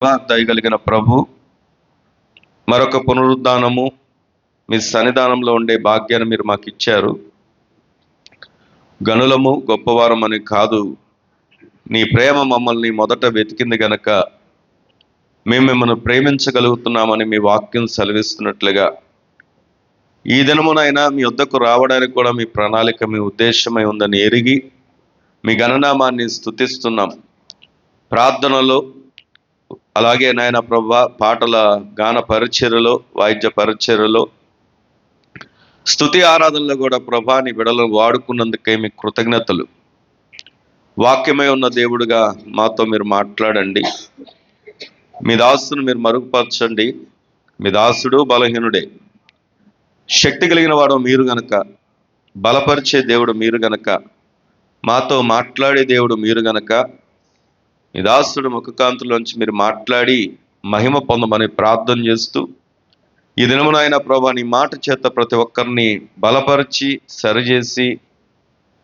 దయగలిగిన ప్రభు మరొక పునరుద్ధానము మీ సన్నిధానంలో ఉండే భాగ్యాన్ని మీరు మాకు ఇచ్చారు. గనులము గొప్పవారమని కాదు, నీ ప్రేమ మమ్మల్ని మొదట వెతికింది గనక మేము మిమ్మల్ని ప్రేమించగలుగుతున్నామని మీ వాక్యం సెలవిస్తున్నట్లుగా ఈ దినమునైనా మీ వద్దకు రావడానికి కూడా మీ ప్రణాళిక, మీ ఉద్దేశమై ఉందని ఎరిగి మీ గణనామాన్ని స్తుతిస్తున్నాం. ప్రార్థనలో అలాగే నాయన ప్రభువా, పాటల గాన పరిచర్యలో, వాయిద్య పరిచర్యలో, స్తుతి ఆరాధనలో కూడా ప్రభా నీ బిడ్డలను వాడుకున్నందుకే మీ కృతజ్ఞతలు. వాక్యమై ఉన్న దేవుడుగా మాతో మీరు మాట్లాడండి. మీ దాసును మీరు మరుగుపరచండి. మీ దాసుడు బలహీనుడే, శక్తి కలిగిన వాడు మీరు గనక, బలపరిచే దేవుడు మీరు గనక, మాతో మాట్లాడే దేవుడు మీరు గనక, మీ దాసుడు ముఖకాంతులోంచి మీరు మాట్లాడి మహిమ పొందమని ప్రార్థన చేస్తూ, ఈ దినమునైనా ప్రభా నీ మాట చేత ప్రతి ఒక్కరిని బలపరిచి సరిచేసి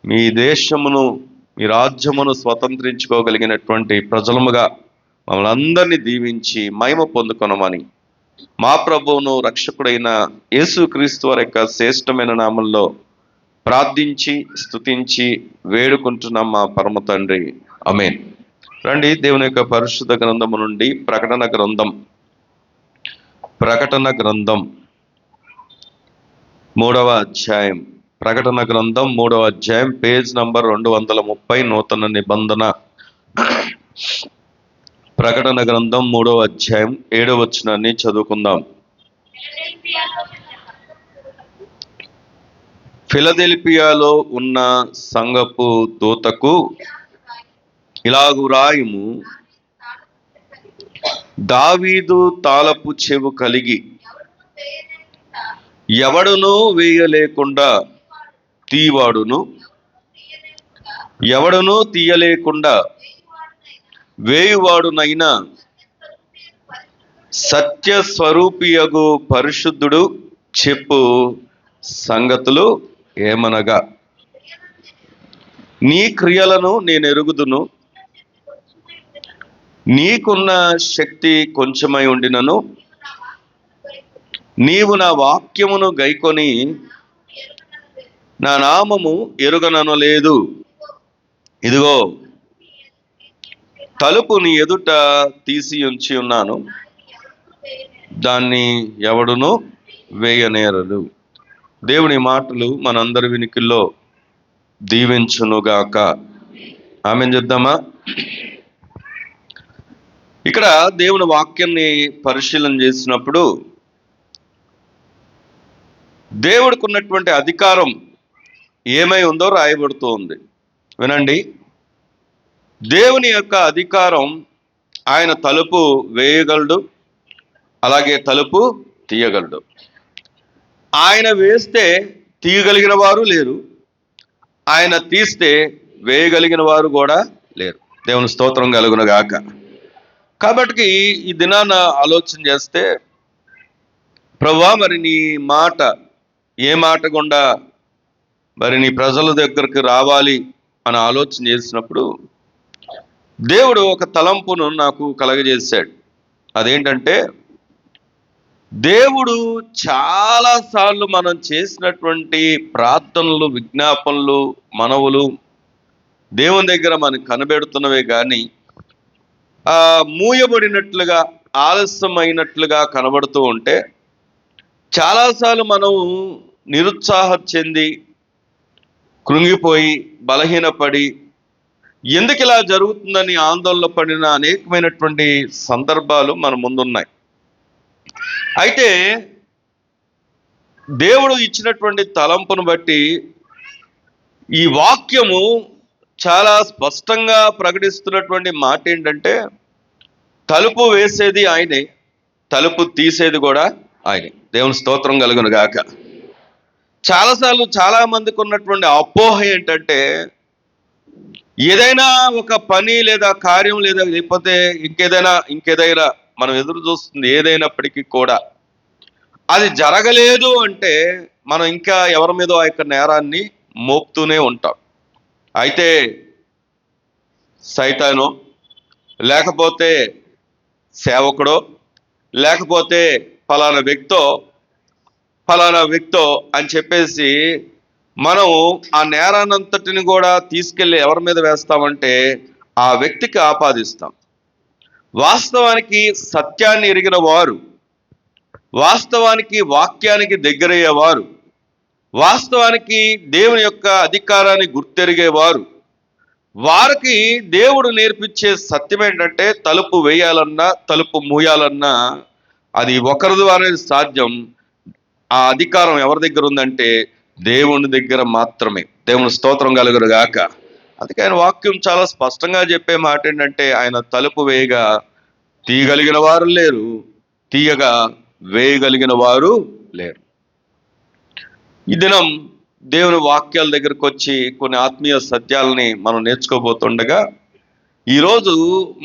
మీ దేశమును, మీ రాజ్యమును స్వతంత్రించుకోగలిగినటువంటి ప్రజలముగా మమ్మల్ని అందరినీ దీవించి మహిమ పొందుకొనమని మా ప్రభువును రక్షకుడైన యేసుక్రీస్తు వారి యొక్క శ్రేష్టమైన నామంలో ప్రార్థించి స్తుతించి వేడుకుంటున్నాం మా పరమ తండ్రి, ఆమేన్. రండి, దేవుని యొక్క పరిశుద్ధ గ్రంథము నుండి ప్రకటన గ్రంథం 3వ అధ్యాయం. ప్రకటన గ్రంథం 3వ అధ్యాయం, పేజ్ నంబర్ 230, నూతన నిబంధన. ప్రకటన గ్రంథం 3వ అధ్యాయం 7వ వచనాన్ని చదువుకుందాం. ఫిలదెల్ఫియాలో ఉన్న సంఘపు దూతకు ఇలాగు రాయుము, దావీదు తాళపు చెవు కలిగి ఎవడునూ వేయలేకుండా తీవాడును, ఎవడునూ తీయలేకుండా వేయువాడునైనా సత్యస్వరూపియగు పరిశుద్ధుడు చెప్పు సంగతులు ఏమనగా, నీ క్రియలను నేను ఎరుగుదును, నీకున్న శక్తి కొంచెమై ఉండినను నీవు నా వాక్యమును గైకొని నా నామము ఎరుగననలేదు. ఇదిగో తలుపు నీ ఎదుట తీసి ఉంచి ఉన్నాను, దాన్ని ఎవడును వేయనేరదు. దేవుని మాటలు మనందరి వినికిల్లో దీవించునుగాక. ఆమేన్ చెప్దామా? ఇక్కడ దేవుని వాక్యాన్ని పరిశీలన చేసినప్పుడు దేవుడికి ఉన్నటువంటి అధికారం ఏమై ఉందో రాయబడుతూ ఉంది. వినండి, దేవుని యొక్క అధికారం, ఆయన తలుపు వేయగలడు, అలాగే తలుపు తీయగలడు. ఆయన వేస్తే తీయగలిగిన వారు లేరు, ఆయన తీస్తే వేయగలిగిన వారు కూడా లేరు. దేవుని స్తోత్రం కలుగును గాక. కాబట్టి ఈ దినాన ఆలోచన చేస్తే, ప్రభువా మరి నీ మాట ఏ మాట గుండా మరి నీ ప్రజల దగ్గరికి రావాలి అని ఆలోచన చేసినప్పుడు దేవుడు ఒక తలంపును నాకు కలగజేశాడు. అదేంటంటే, దేవుడు చాలాసార్లు మనం చేసినటువంటి ప్రార్థనలు, విజ్ఞాపనలు, మనవులు దేవుని దగ్గర మనకు కనబెడుతున్నవే కానీ మూయబడినట్లుగా, ఆలస్యమైనట్లుగా కనబడుతూ ఉంటే చాలాసార్లు మనం నిరుత్సాహం చెంది, కృంగిపోయి, బలహీనపడి ఎందుకు ఇలా జరుగుతుందని ఆందోళన పడిన అనేకమైనటువంటి సందర్భాలు మన ముందున్నాయి. అయితే దేవుడు ఇచ్చినటువంటి తలంపును బట్టి ఈ వాక్యము చాలా స్పష్టంగా ప్రకటిస్తున్నటువంటి మాట ఏంటంటే, తలుపు వేసేది ఆయనే, తలుపు తీసేది కూడా ఆయనే. దేవుని స్తోత్రం కలుగును గాక. చాలాసార్లు చాలా మందికి ఉన్నటువంటి అపోహ ఏంటంటే, ఏదైనా ఒక పని లేదా కార్యం లేదా లేకపోతే ఇంకేదైనా మనం ఎదురు చూస్తుంది ఏదైనప్పటికీ కూడా అది జరగలేదు అంటే మనం ఇంకా ఎవరి మీదో ఆ యొక్క నేరాన్ని మోపుతూనే ఉంటాం. అయితే సైతాను, లేకపోతే సేవకుడో లేకపోతే ఫలానా వ్యక్తో అని చెప్పేసి మనం ఆ నేరాన్నంతటిని కూడా తీసుకెళ్ళి ఎవరి మీద వేస్తామంటే ఆ వ్యక్తికి ఆపాదిస్తాం. వాస్తవానికి సత్యాన్ని ఎరిగిన వారు, వాస్తవానికి వాక్యానికి దగ్గరయ్యేవారు, వాస్తవానికి దేవుని యొక్క అధికారాన్ని గుర్తెరిగేవారు, వారికి దేవుడు నేర్పించే సత్యం ఏంటంటే తలుపు వేయాలన్నా తలుపు మూయాలన్నా అది ఒకరి ద్వారానే సాధ్యం. ఆ అధికారం ఎవరి దగ్గర ఉందంటే దేవుని దగ్గర మాత్రమే. దేవుని స్తోత్రం కలుగును గాక. అందుకే ఆయన వాక్యం చాలా స్పష్టంగా చెప్పే మాట ఏంటంటే ఆయన తలుపు వేయగా తీయగలిగిన వారు లేరు, తీయగా వేయగలిగిన వారు లేరు. ఈ దినం దేవుని వాక్యాల దగ్గరకు వచ్చి కొన్ని ఆత్మీయ సత్యాలని మనం నేర్చుకోబోతుండగా ఈరోజు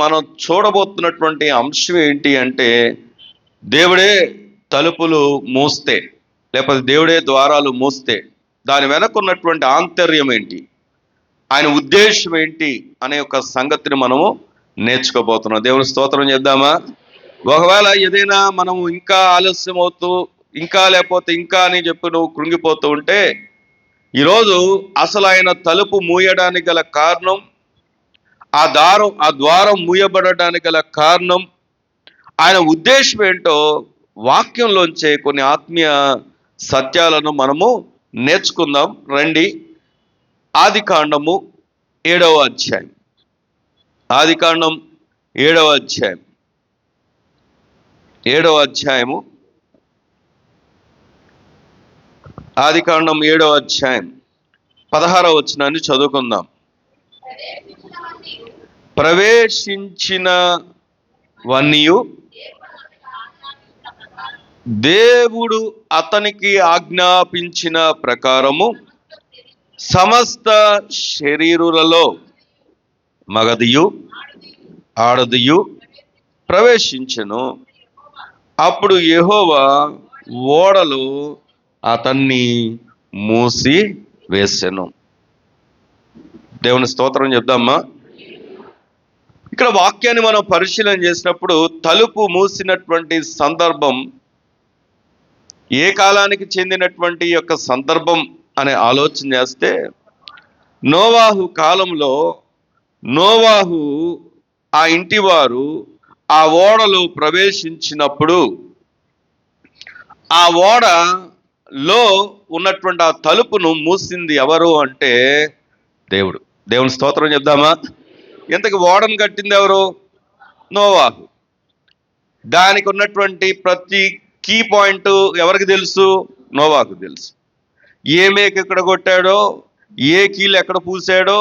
మనం చూడబోతున్నటువంటి అంశం ఏంటి అంటే దేవుడే తలుపులు మూస్తే లేకపోతే దేవుడే ద్వారాలు మూస్తే దాని వెనక ఉన్నటువంటి ఆంతర్యం ఏంటి, ఆయన ఉద్దేశం ఏంటి అనే ఒక సంగతిని మనము నేర్చుకోబోతున్నాం. దేవుని స్తోత్రం చేద్దామా? ఒకవేళ ఏదైనా మనము ఇంకా ఆలస్యం అవుతూ ఇంకా లేకపోతే ఇంకా అని చెప్పి నువ్వు కృంగిపోతూ ఉంటే ఈరోజు అసలు ఆయన తలుపు మూయడానికి గల కారణం, ఆ ద్వారం మూయబడడానికి గల కారణం, ఆయన ఉద్దేశం ఏంటో వాక్యంలోంచే కొన్ని ఆత్మీయ సత్యాలను మనము నేర్చుకుందాం. రండి. ఆదికాండము 7వ అధ్యాయం. ఆదికాండం 7వ అధ్యాయం. 7వ అధ్యాయము. ఆదికాండం 7వ అధ్యాయం 16వ వచనాన్ని చదువుకుందాం. ప్రవేశించిన వన్నియు దేవుడు అతనికి ఆజ్ఞాపించిన ప్రకారము సమస్త శరీరులలో మగదియు ఆడదియు ప్రవేశించెను. అప్పుడు యెహోవా ఓడలు అతన్ని మూసి వేసెను. దేవుని స్తోత్రం చెప్దామా? ఇక్కడ వాక్యాన్ని మనం పరిశీలన చేసినప్పుడు తలుపు మూసినటువంటి సందర్భం ఏ కాలానికి చెందినటువంటి యొక్క సందర్భం అనే ఆలోచన చేస్తే నోవాహు కాలంలో నోవాహు ఆ ఇంటి వారు ఆ ఓడలో ప్రవేశించినప్పుడు ఆ ఓడలో ఉన్నటువంటి ఆ తలుపును మూసింది ఎవరు అంటే దేవుడు. దేవుని స్తోత్రం చెప్దామా? ఇంతకు ఓడను కట్టింది ఎవరు? నోవాహు. దానికి ఉన్నటువంటి ప్రతి కీ పాయింట్ ఎవరికి తెలుసు? నోవాహుకు తెలుసు. ఏ మేక ఎక్కడ కొట్టాడో, ఏ కీలు ఎక్కడ పూసాడో,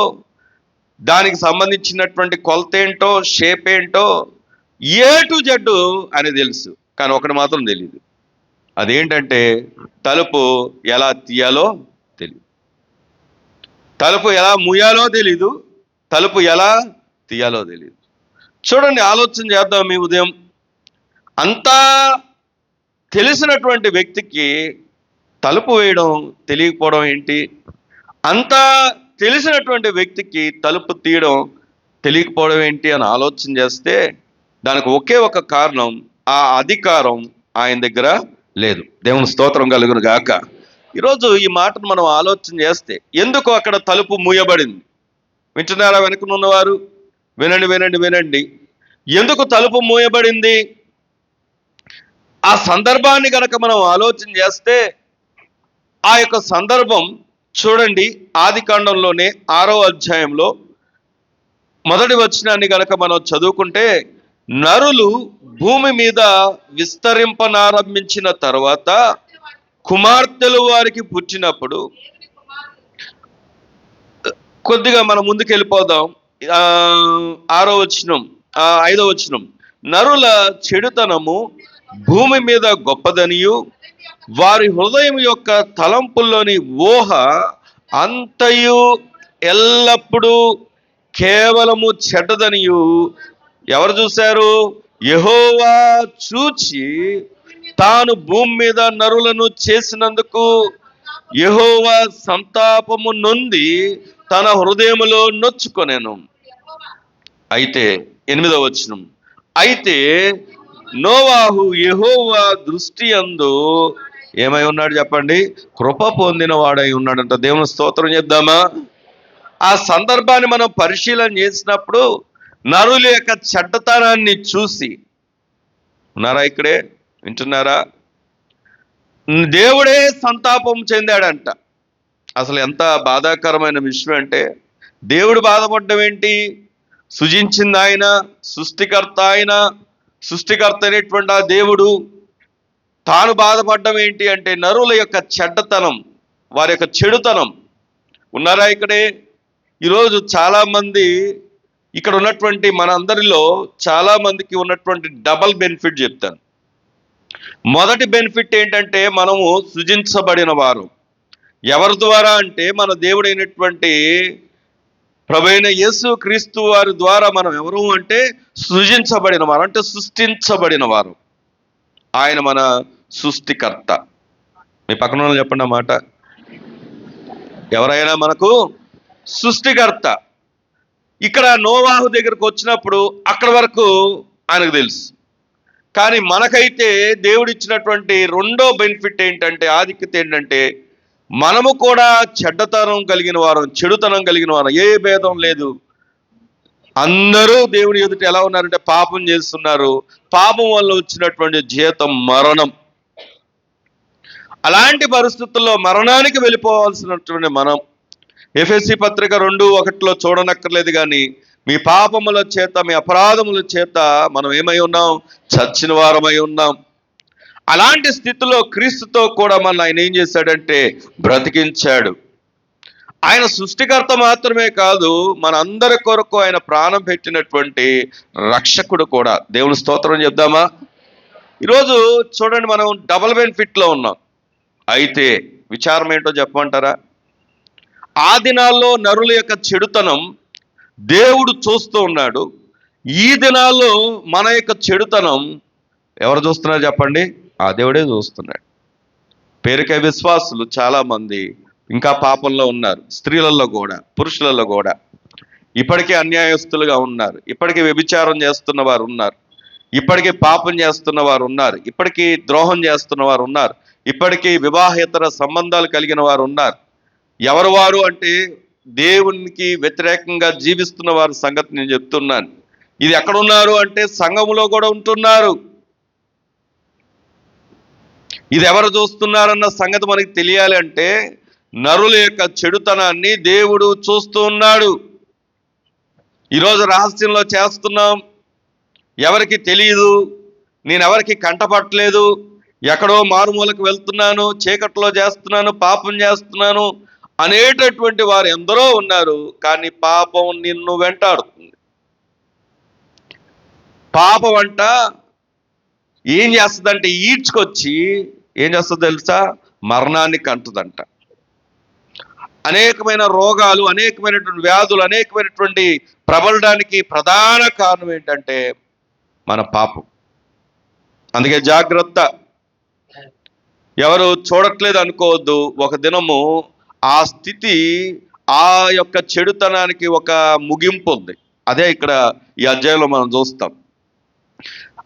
దానికి సంబంధించినటువంటి కొలత ఏంటో, షేప్ ఏంటో, ఏ టు జెడ్ అని తెలుసు. కానీ ఒకటి మాత్రం తెలియదు. అదేంటంటే తలుపు ఎలా తీయాలో తెలియదు, తలుపు ఎలా మూయాలో తెలీదు, తలుపు ఎలా తీయాలో తెలియదు. చూడండి, ఆలోచన చేద్దాం. మీ ఉదయం అంతా తెలిసినటువంటి వ్యక్తికి తలుపు వేయడం తెలియకపోవడం ఏంటి? అంతా తెలిసినటువంటి వ్యక్తికి తలుపు తీయడం తెలియకపోవడం ఏంటి అని ఆలోచన చేస్తే దానికి ఒకే ఒక కారణం, ఆ అధికారం ఆయన దగ్గర లేదు. దేవుని స్తోత్రం కలుగును గాక. ఈరోజు ఈ మాటను మనం ఆలోచన చేస్తే ఎందుకు అక్కడ తలుపు మూయబడింది? వింటున్నారా వెనుకనున్నవారు? వినండి వినండి వినండి. ఎందుకు తలుపు మూయబడింది? ఆ సందర్భాన్ని గనక మనం ఆలోచన చేస్తే ఆ యొక్క సందర్భం చూడండి. ఆదికాండంలోనే 6వ అధ్యాయంలో 1వ వచనాన్ని గనక మనం చదువుకుంటే నరులు భూమి మీద విస్తరింపనారంభించిన తర్వాత కుమార్తెలు వారికి పుట్టినప్పుడు, కొద్దిగా మనం ముందుకు వెళ్ళిపోదాం. 6వ వచనం 5వ వచనం, నరుల చెడుతనము భూమి మీద గొప్పదనియు వారి హృదయం యొక్క తలంపుల్లోని ఊహ అంతయు ఎల్లప్పుడూ కేవలము చెడ్డదనియు ఎవరు చూశారు? యెహోవా చూచి తాను భూమి మీద నరులను చేసినందుకు యెహోవా సంతాపము నొంది తన హృదయములో నొచ్చుకొనెను. అయితే 8వ వచనం, అయితే నోవాహు యెహోవా దృష్టి యందు ఏమై ఉన్నాడు చెప్పండి? కృప పొందిన వాడై ఉన్నాడంట. దేవుని స్తోత్రం చెప్దామా? ఆ సందర్భాన్ని మనం పరిశీలన చేసినప్పుడు నరుల యొక్క చెడ్డతనాన్ని చూసి, ఉన్నారా ఇక్కడే? వింటున్నారా? దేవుడే సంతాపం చెందాడంట. అసలు ఎంత బాధాకరమైన విషయం అంటే, దేవుడు బాధపడ్డం ఏంటి? సృజించింది ఆయన, సృష్టికర్త ఆయన, సృష్టికర్త అయినటువంటి ఆ దేవుడు తాను బాధపడ్డం ఏంటి అంటే నరుల యొక్క చెడ్డతనం, వారి యొక్క చెడుతనం. ఉన్నారా ఇక్కడే? ఈరోజు చాలా మంది ఇక్కడ ఉన్నటువంటి మన అందరిలో చాలా మందికి ఉన్నటువంటి డబల్ బెనిఫిట్ చెప్తాను. మొదటి బెనిఫిట్ ఏంటంటే మనము సృజించబడిన వారు. ఎవరి ద్వారా అంటే మన దేవుడైనటువంటి ప్రభువైన యేసు క్రీస్తు వారి ద్వారా మనం ఎవరు అంటే సృజించబడిన వారు, అంటే సృష్టించబడిన వారు. ఆయన మన సృష్టికర్త. మీ పక్కన వాళ్ళు చెప్పండి ఆ మాట. ఎవరైనా మనకు సృష్టికర్త. ఇక్కడ నోవాహు దగ్గరకు వచ్చినప్పుడు అక్కడ వరకు ఆయనకు తెలుసు. కానీ మనకైతే దేవుడిచ్చినటువంటి రెండో బెనిఫిట్ ఏంటంటే, ఆధిక్యత ఏంటంటే, మనము కూడా చెడ్డతనం కలిగిన వారం, చెడుతనం కలిగిన వారం, ఏ భేదం లేదు. అందరూ దేవుని ఎదుట ఎలా ఉన్నారంటే పాపం చేస్తున్నారు. పాపం వల్ల వచ్చినటువంటి జీతం మరణం. అలాంటి పరిస్థితుల్లో మరణానికి వెళ్ళిపోవాల్సినటువంటి మనం ఎఫెసీ పత్రిక 2:1 చూడనక్కర్లేదు, కానీ మీ పాపముల చేత, మీ అపరాధముల చేత మనం ఏమై ఉన్నాం? చచ్చిన వారమై ఉన్నాం. అలాంటి స్థితిలో క్రీస్తుతో కూడా మన ఆయన ఏం చేశాడంటే బ్రతికించాడు. ఆయన సృష్టికర్త మాత్రమే కాదు, మన అందరి కొరకు ఆయన ప్రాణం పెట్టినటువంటి రక్షకుడు కూడా. దేవుని స్తోత్రం చెప్దామా? ఈరోజు చూడండి, మనం డబుల్ బెనిఫిట్లో ఉన్నాం. అయితే విచారం ఏంటో చెప్పమంటారా? ఆ దినాల్లో నరుల యొక్క చెడుతనం దేవుడు చూస్తూ ఉన్నాడు. ఈ దినాల్లో మన యొక్క చెడుతనం ఎవరు చూస్తున్నారు చెప్పండి? ఆ దేవుడే చూస్తున్నాడు. పేరుకే విశ్వాసులు చాలా మంది ఇంకా పాపంలో ఉన్నారు. స్త్రీలలో కూడా, పురుషులలో కూడా ఇప్పటికే అన్యాయస్తులుగా ఉన్నారు. ఇప్పటికీ వ్యభిచారం చేస్తున్న వారు ఉన్నారు. ఇప్పటికీ పాపం చేస్తున్న వారు ఉన్నారు. ఇప్పటికీ ద్రోహం చేస్తున్న వారు ఉన్నారు. ఇప్పటికీ వివాహేతర సంబంధాలు కలిగిన వారు ఉన్నారు. ఎవరు వారు అంటే దేవునికి వ్యతిరేకంగా జీవిస్తున్న వారి సంగతి నేను చెప్తున్నాను. ఇది ఎక్కడున్నారు అంటే సంఘములో కూడా ఉంటున్నారు. ఇది ఎవరు చూస్తున్నారన్న సంగతి మనకి తెలియాలి అంటే నరుల యొక్క చెడుతనాన్ని దేవుడు చూస్తూ ఉన్నాడు. ఈరోజు రహస్యంలో చేస్తున్నాం, ఎవరికి తెలియదు, నేను ఎవరికి కంటపట్టలేదు, ఎక్కడో మారుమూలకు వెళ్తున్నాను, చీకట్లో చేస్తున్నాను, పాపం చేస్తున్నాను అనేటటువంటి వారు ఎందరో ఉన్నారు. కానీ పాపం నిన్ను వెంటాడుతుంది. పాపం అంట ఏం చేస్తుందంటే ఈడ్చుకొచ్చి ఏం చేస్తుందో తెలుసా? మరణాన్ని కంటుదంట. అనేకమైన రోగాలు, అనేకమైనటువంటి వ్యాధులు, అనేకమైనటువంటి ప్రబలడానికి ప్రధాన కారణం ఏంటంటే మన పాపం. అందుకే జాగ్రత్త. ఎవరు చూడట్లేదు అనుకోవద్దు. ఒక దినము ఆ స్థితి, ఆ యొక్క చెడుతనానికి ఒక ముగింపు ఉంది. అదే ఇక్కడ ఈ అధ్యాయంలో మనం చూస్తాం.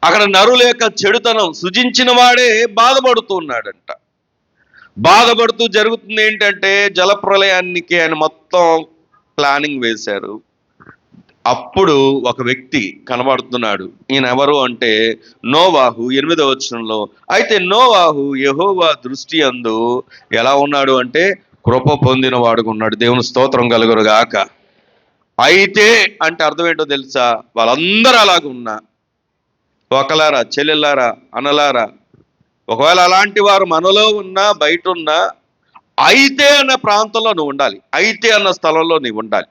అక్కడ నరుల యొక్క చెడుతనం సృజించిన వాడే బాధపడుతూ ఉన్నాడంట. బాధపడుతూ జరుగుతుంది ఏంటంటే జలప్రలయానికి ఆయన మొత్తం ప్లానింగ్ వేశారు. అప్పుడు ఒక వ్యక్తి కనబడుతున్నాడు. ఈయన ఎవరు అంటే నోవాహు. 8వ వచనంలో, అయితే నోవాహు యెహోవా దృష్టి యందు ఎలా ఉన్నాడు అంటే కృప పొందిన వాడుగా ఉన్నాడు. దేవుని స్తోత్రం కలుగును గాక. అయితే అంటే అర్థం ఏంటో తెలుసా? వాళ్ళందరూ అలాగున్నా, ఒకలారా, చెల్లెల్లారా, అన్నలారా, ఒకవేళ అలాంటి వారు మనలో ఉన్నా, బయట ఉన్నా, అయితే అన్న ప్రాంతంలో నువ్వు ఉండాలి. అయితే అన్న స్థలంలో నీవు ఉండాలి.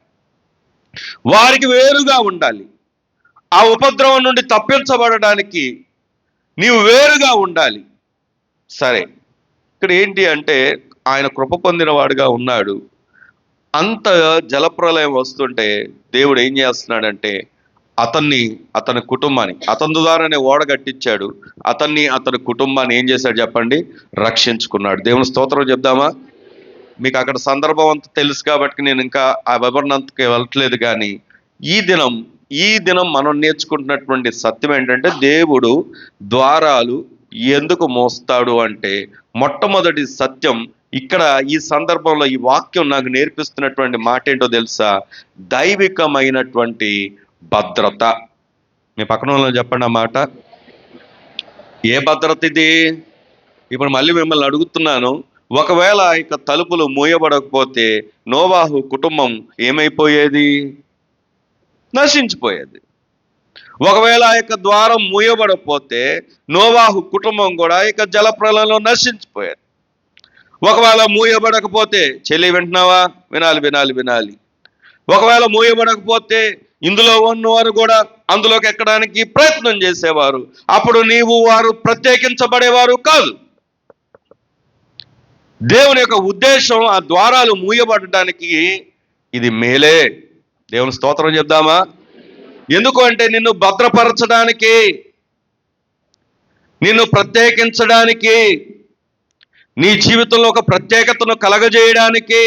వారికి వేరుగా ఉండాలి. ఆ ఉపద్రవం నుండి తప్పించబడడానికి నీవు వేరుగా ఉండాలి. సరే, ఇక్కడ ఏంటి అంటే ఆయన కృప పొందిన వాడుగా ఉన్నాడు. అంత జలప్రలయం వస్తుంటే దేవుడు ఏం చేస్తున్నాడంటే అతన్ని, అతని కుటుంబాన్ని, అతని ద్వారానే ఓడ కట్టించాడు. అతన్ని, అతని కుటుంబాన్ని ఏం చేశాడు చెప్పండి? రక్షించుకున్నాడు. దేవుని స్తోత్రం చెప్దామా? మీకు అక్కడ సందర్భం అంతా తెలుసు కాబట్టి నేను ఇంకా ఆ వివరణ అంతకి వెళ్ళట్లేదు. కానీ ఈ దినం ఈ దినం మనం నేర్చుకుంటున్నటువంటి సత్యం ఏంటంటే, దేవుడు ద్వారాలు ఎందుకు మోస్తాడు అంటే, మొట్టమొదటి సత్యం ఇక్కడ ఈ సందర్భంలో ఈ వాక్యం నాకు నేర్పిస్తున్నటువంటి మాట ఏంటో తెలుసా? దైవికమైనటువంటి భద్రత. మీ పక్కన వాళ్ళని చెప్పండి ఆ మాట. ఏ భద్రత ఇది? ఇప్పుడు మళ్ళీ మిమ్మల్ని అడుగుతున్నాను, ఒకవేళ ఇక తలుపులు మూయబడకపోతే నోవాహు కుటుంబం ఏమైపోయేది? నశించిపోయేది. ఒకవేళ ఆ యొక్క ద్వారం మూయబడకపోతే నోవాహు కుటుంబం కూడా ఇక జలప్రలయంలో నశించిపోయేది. ఒకవేళ మూయబడకపోతే, చెల్లి వింటున్నావా? వినాలి వినాలి వినాలి. ఒకవేళ మూయబడకపోతే ఇందులో ఉన్నవారు కూడా అందులోకి ఎక్కడానికి ప్రయత్నం చేసేవారు. అప్పుడు నీవు వారు ప్రత్యేకించబడేవారు కాదు. దేవుని యొక్క ఉద్దేశం ఆ ద్వారాలు మూయబడటానికి ఇది మేలే. దేవుని స్తోత్రం చెప్దామా? ఎందుకు అంటే నిన్ను భద్రపరచడానికి, నిన్ను ప్రత్యేకించడానికి, నీ జీవితంలో ఒక ప్రత్యేకతను కలగజేయడానికి.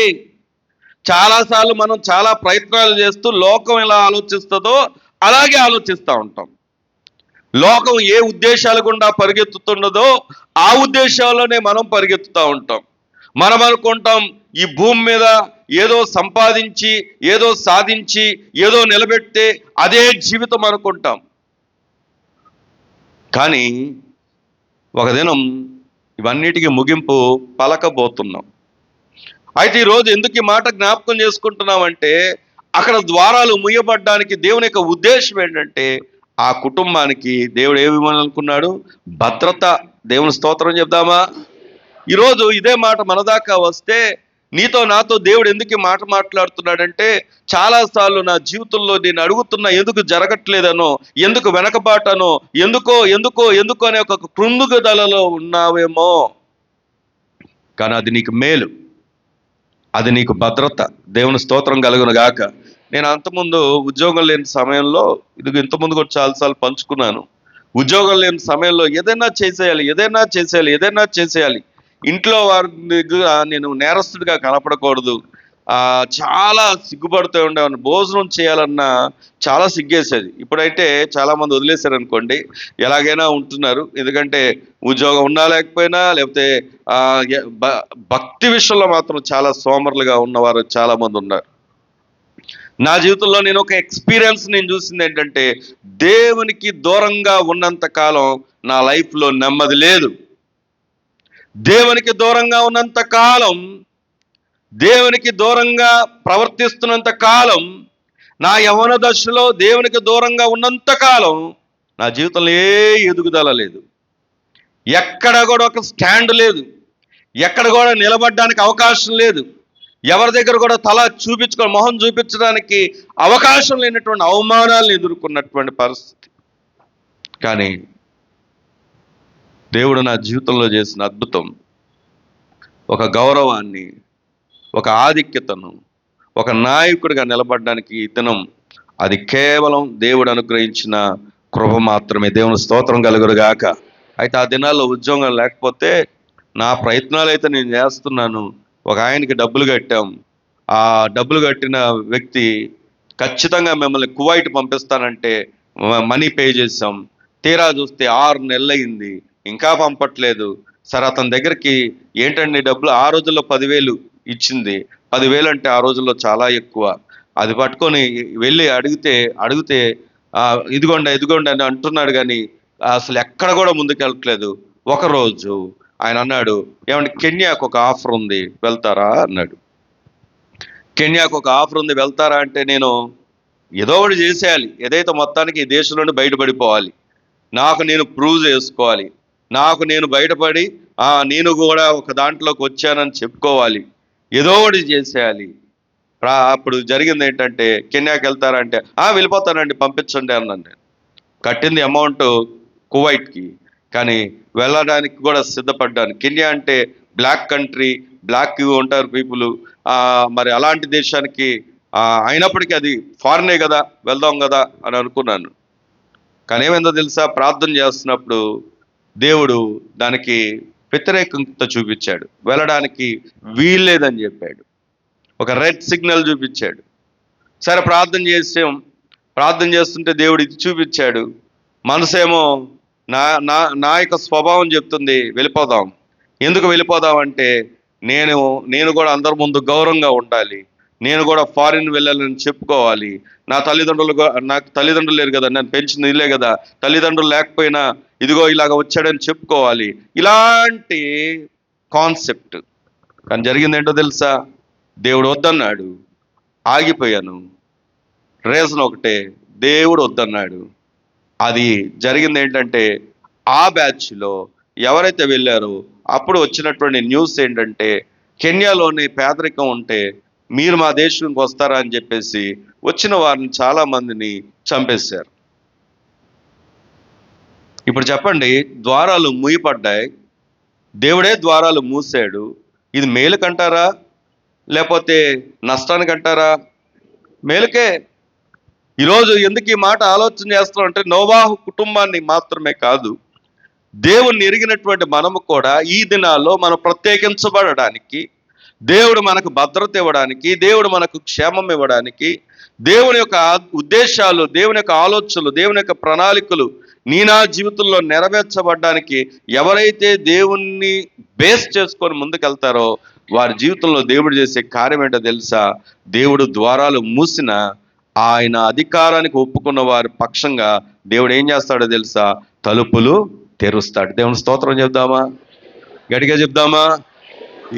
చాలాసార్లు మనం చాలా ప్రయత్నాలు చేస్తూ లోకం ఎలా ఆలోచిస్తుందో అలాగే ఆలోచిస్తూ ఉంటాం. లోకం ఏ ఉద్దేశాల గుండా పరిగెత్తుతున్నదో ఆ ఉద్దేశాల్లోనే మనం పరిగెత్తుతూ ఉంటాం. మనం అనుకుంటాం ఈ భూమి మీద ఏదో సంపాదించి, ఏదో సాధించి, ఏదో నిలబెడితే అదే జీవితం అనుకుంటాం. కానీ ఒక దినం ఇవన్నిటికీ ముగింపు పలకబోతున్నాం. అయితే ఈరోజు ఎందుకు ఈ మాట జ్ఞాపకం చేసుకుంటున్నామంటే, అక్కడ ద్వారాలు ముయ్యబడ్డానికి దేవుని యొక్క ఉద్దేశం ఏంటంటే, ఆ కుటుంబానికి దేవుడు ఏమివ్వాలనుకున్నాడు? భద్రత. దేవుని స్తోత్రం చెప్దామా? ఈరోజు ఇదే మాట మన దాకా వస్తే, నీతో నాతో దేవుడు ఎందుకు మాట మాట్లాడుతున్నాడంటే, చాలాసార్లు నా జీవితంలో నేను అడుగుతున్నా ఎందుకు జరగట్లేదనో, ఎందుకు వెనకబాటనో, ఎందుకో ఎందుకో ఎందుకో అనే ఒక కృంగుదలలో ఉన్నావేమో. కానీ అది నీకు మేలు, అది నీకు భద్రత. దేవుని స్తోత్రం కలుగును గాక. నేను అంతకుముందు ఉద్యోగం లేని సమయంలో, ఇది ఇంతకుముందు కూడా చాలాసార్లు పంచుకున్నాను, ఉద్యోగం లేని సమయంలో ఏదైనా చేసేయాలి. ఇంట్లో వారి దగ్గర నేను నేరస్తుడిగా కనపడకూడదు. చాలా సిగ్గుపడుతూ ఉండేవాడిని. భోజనం చేయాలన్నా చాలా సిగ్గేసేది. ఇప్పుడైతే చాలామంది వదిలేశారు అనుకోండి, ఎలాగైనా ఉంటున్నారు. ఎందుకంటే ఉద్యోగం ఉన్నా లేకపోయినా, లేకపోతే భక్తి విషయంలో మాత్రం చాలా సోమరులుగా ఉన్నవారు చాలామంది ఉన్నారు. నా జీవితంలో నేను ఒక ఎక్స్పీరియన్స్ నేను చూసింది ఏంటంటే, దేవునికి దూరంగా ఉన్నంత కాలం నా లైఫ్లో నెమ్మది లేదు. దేవునికి దూరంగా ఉన్నంత కాలం, దేవునికి దూరంగా ప్రవర్తిస్తున్నంత కాలం, నా యవ్వన దశలో దేవునికి దూరంగా ఉన్నంత కాలం నా జీవితంలో ఏ ఎదుగుదల లేదు. ఎక్కడ కూడా ఒక స్టాండ్ లేదు, ఎక్కడ కూడా నిలబడడానికి అవకాశం లేదు, ఎవరి దగ్గర కూడా మొహం చూపించడానికి అవకాశం లేనటువంటి అవమానాలను ఎదుర్కొన్నటువంటి పరిస్థితి. కానీ దేవుడు నా జీవితంలో చేసిన అద్భుతం, ఒక గౌరవాన్ని, ఒక ఆధిక్యతను, ఒక నాయకుడిగా నిలబడడానికి ఈ దినం అది కేవలం దేవుడు అనుగ్రహించిన కృప మాత్రమే. దేవుని స్తోత్రం కలుగునుగాక. అయితే ఆ దినాల్లో ఉద్యోగం లేకపోతే నా ప్రయత్నాలు అయితే నేను చేస్తున్నాను. ఒక ఆయనకి డబ్బులు కట్టాం. ఆ డబ్బులు కట్టిన వ్యక్తి ఖచ్చితంగా మిమ్మల్ని కువైట్ పంపిస్తానంటే మనీ పే చేసాం. తీరా చూస్తే 6 నెలలు అయింది, ఇంకా పంపట్లేదు. సరే అతని దగ్గరికి ఏంటండి డబ్బులు, ఆ రోజుల్లో 10,000 ఇచ్చింది. 10,000 అంటే ఆ రోజుల్లో చాలా ఎక్కువ. అది పట్టుకొని వెళ్ళి అడిగితే ఇదిగోండి అని అంటున్నాడు. కానీ అసలు ఎక్కడ కూడా ముందుకెళ్ళట్లేదు. ఒకరోజు ఆయన అన్నాడు, ఏమంటే కెన్యాకు ఒక ఆఫర్ ఉంది, వెళ్తారా అన్నాడు. కెన్యాకు ఒక ఆఫర్ ఉంది, వెళ్తారా అంటే నేను ఏదో ఒకటి చేసేయాలి. ఏదైతే మొత్తానికి ఈ దేశం నుండి బయటపడిపోవాలి, నాకు నేను ప్రూవ్ చేసుకోవాలి, నాకు నేను బయటపడి నేను కూడా ఒక దాంట్లోకి వచ్చానని చెప్పుకోవాలి, ఏదో ఒకటి చేసేయాలి. అప్పుడు జరిగింది ఏంటంటే, కెన్యాకి వెళ్తారంటే వెళ్ళిపోతానండి పంపించండి అన్నాను. నేను కట్టింది అమౌంట్ కువైట్కి, కానీ వెళ్ళడానికి కూడా సిద్ధపడ్డాను. కెన్యా అంటే బ్లాక్ కంట్రీ, బ్లాక్ ఉంటారు పీపుల్. మరి అలాంటి దేశానికి అయినప్పటికీ అది ఫారినే కదా, వెళ్దాం కదా అని అనుకున్నాను. కానీ ఏమైందో తెలుసా, ప్రార్థన చేస్తున్నప్పుడు దేవుడు దానికి వ్యతిరేకత చూపించాడు. వెళ్ళడానికి వీల్లేదని చెప్పాడు. ఒక రెడ్ సిగ్నల్ చూపించాడు. సరే ప్రార్థన చేసాం. ప్రార్థన చేస్తుంటే దేవుడు ఇది చూపించాడు. మనసేమో నా నా నా యొక్క స్వభావం చెప్తుంది వెళ్ళిపోదాం. ఎందుకు వెళ్ళిపోదాం అంటే నేను కూడా అందరి ముందు గౌరవంగా ఉండాలి, నేను కూడా ఫారిన్ వెళ్ళాలని చెప్పుకోవాలి, నాకు తల్లిదండ్రులు లేరు కదా, నన్ను పెంచింది ఇల్లే కదా, తల్లిదండ్రులు లేకపోయినా ఇదిగో ఇలాగ వచ్చాడని చెప్పుకోవాలి, ఇలాంటి కాన్సెప్ట్. కానీ జరిగింది ఏంటో తెలుసా? దేవుడు వద్దన్నాడు, ఆగిపోయాను. రీజన్ ఒకటే, దేవుడు వద్దన్నాడు. అది జరిగింది ఏంటంటే, ఆ బ్యాచ్లో ఎవరైతే వెళ్ళారో అప్పుడు వచ్చినటువంటి న్యూస్ ఏంటంటే, కెన్యాలోని పేదరికం ఉంటే మీరు మా దేశానికి వస్తారా అని చెప్పేసి వచ్చిన వారిని చాలా మందిని చంపేశారు. ఇప్పుడు చెప్పండి, ద్వారాలు మూయపడ్డాయి, దేవుడే ద్వారాలు మూసాడు. ఇది మేలుకంటారా లేకపోతే నష్టానికంటారా? మేలుకే. ఈరోజు ఎందుకు ఈ మాట ఆలోచన చేస్తున్నాం అంటే, నోవాహు కుటుంబాన్ని మాత్రమే కాదు, దేవుణ్ణి ఎరిగినటువంటి మనము కూడా ఈ దినాల్లో మనం ప్రత్యేకించబడడానికి, దేవుడు మనకు భద్రత ఇవ్వడానికి, దేవుడు మనకు క్షేమం ఇవ్వడానికి, దేవుని యొక్క ఉద్దేశాలు, దేవుని యొక్క ఆలోచనలు, దేవుని యొక్క ప్రణాళికలు నా జీవితంలో నెరవేర్చబడ్డానికి ఎవరైతే దేవుణ్ణి బేస్ చేసుకొని ముందుకెళ్తారో వారి జీవితంలో దేవుడు చేసే కార్యం ఏంటో తెలుసా? దేవుడు ద్వారాలు మూసిన ఆయన అధికారానికి ఒప్పుకున్న వారి పక్షంగా దేవుడు ఏం చేస్తాడో తెలుసా? తలుపులు తెరుస్తాడు. దేవుని స్తోత్రం చెప్దామా? గట్టిగా చెప్దామా?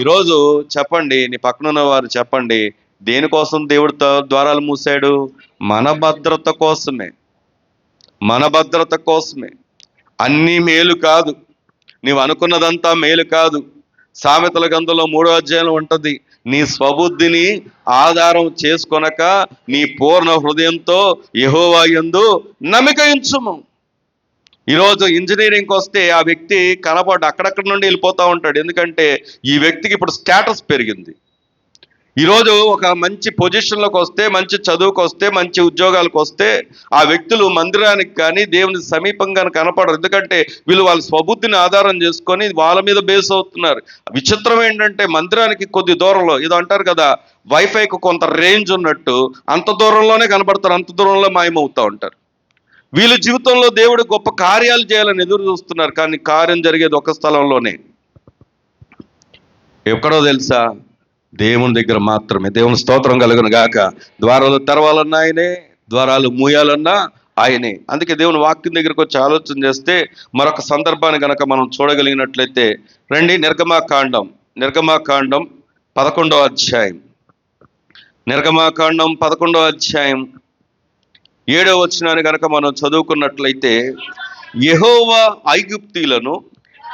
ఈరోజు చెప్పండి, నీ పక్కనున్న వారు చెప్పండి, దేనికోసం దేవుడు ద్వారాలు మూసాడు? మన భద్రత కోసమే, మన భద్రత కోసమే. అన్నీ మేలు కాదు, నీవు అనుకున్నదంతా మేలు కాదు. సామెతల గ్రంథంలో 3వ అధ్యాయం ఉంటుంది, నీ స్వబుద్ధిని ఆధారం చేసుకొనక నీ పూర్ణ హృదయంతో యెహోవా యందు నమ్మిక ఉంచుము. ఈరోజు ఇంజనీరింగ్కి వస్తే ఆ వ్యక్తి కనపడ్డ అక్కడక్కడ నుండి వెళ్ళిపోతూ ఉంటాడు. ఎందుకంటే ఈ వ్యక్తికి ఇప్పుడు స్టేటస్ పెరిగింది. ఈరోజు ఒక మంచి పొజిషన్లోకి వస్తే, మంచి చదువుకు వస్తే, మంచి ఉద్యోగాలకు వస్తే ఆ వ్యక్తులు మందిరానికి కానీ దేవుని సమీపంగా కనపడరు. ఎందుకంటే వీళ్ళు వాళ్ళ స్వబుద్ధిని ఆధారం చేసుకొని వాళ్ళ మీద బేస్ అవుతున్నారు. విచిత్రం ఏంటంటే, మందిరానికి కొద్ది దూరంలో, ఏదో అంటారు కదా, వైఫైకి కొంత రేంజ్ ఉన్నట్టు, అంత దూరంలోనే కనపడతారు, అంత దూరంలో మాయమవుతూ ఉంటారు. వీళ్ళ జీవితంలో దేవుడు గొప్ప కార్యాలు చేయాలని ఎదురు చూస్తున్నారు, కానీ కార్యం జరిగేది ఒక స్థలంలోనే. ఎక్కడో తెలుసా? దేవుని దగ్గర మాత్రమే. దేవుని స్తోత్రం కలుగును గాక. ద్వారాలు తెరవాలన్నా ఆయనే, ద్వారాలు మూయాలన్నా ఆయనే. అందుకే దేవుని వాక్యం దగ్గరకు వచ్చి ఆలోచన చేస్తే మరొక సందర్భాన్ని కనుక మనం చూడగలిగినట్లయితే రండి, నిర్గమాకాండం 11వ అధ్యాయం, నిర్గమాకాండం 11వ అధ్యాయం 7వ వచనాన్ని కనుక మనం చదువుకున్నట్లయితే, యెహోవా ఐగుప్తీయులను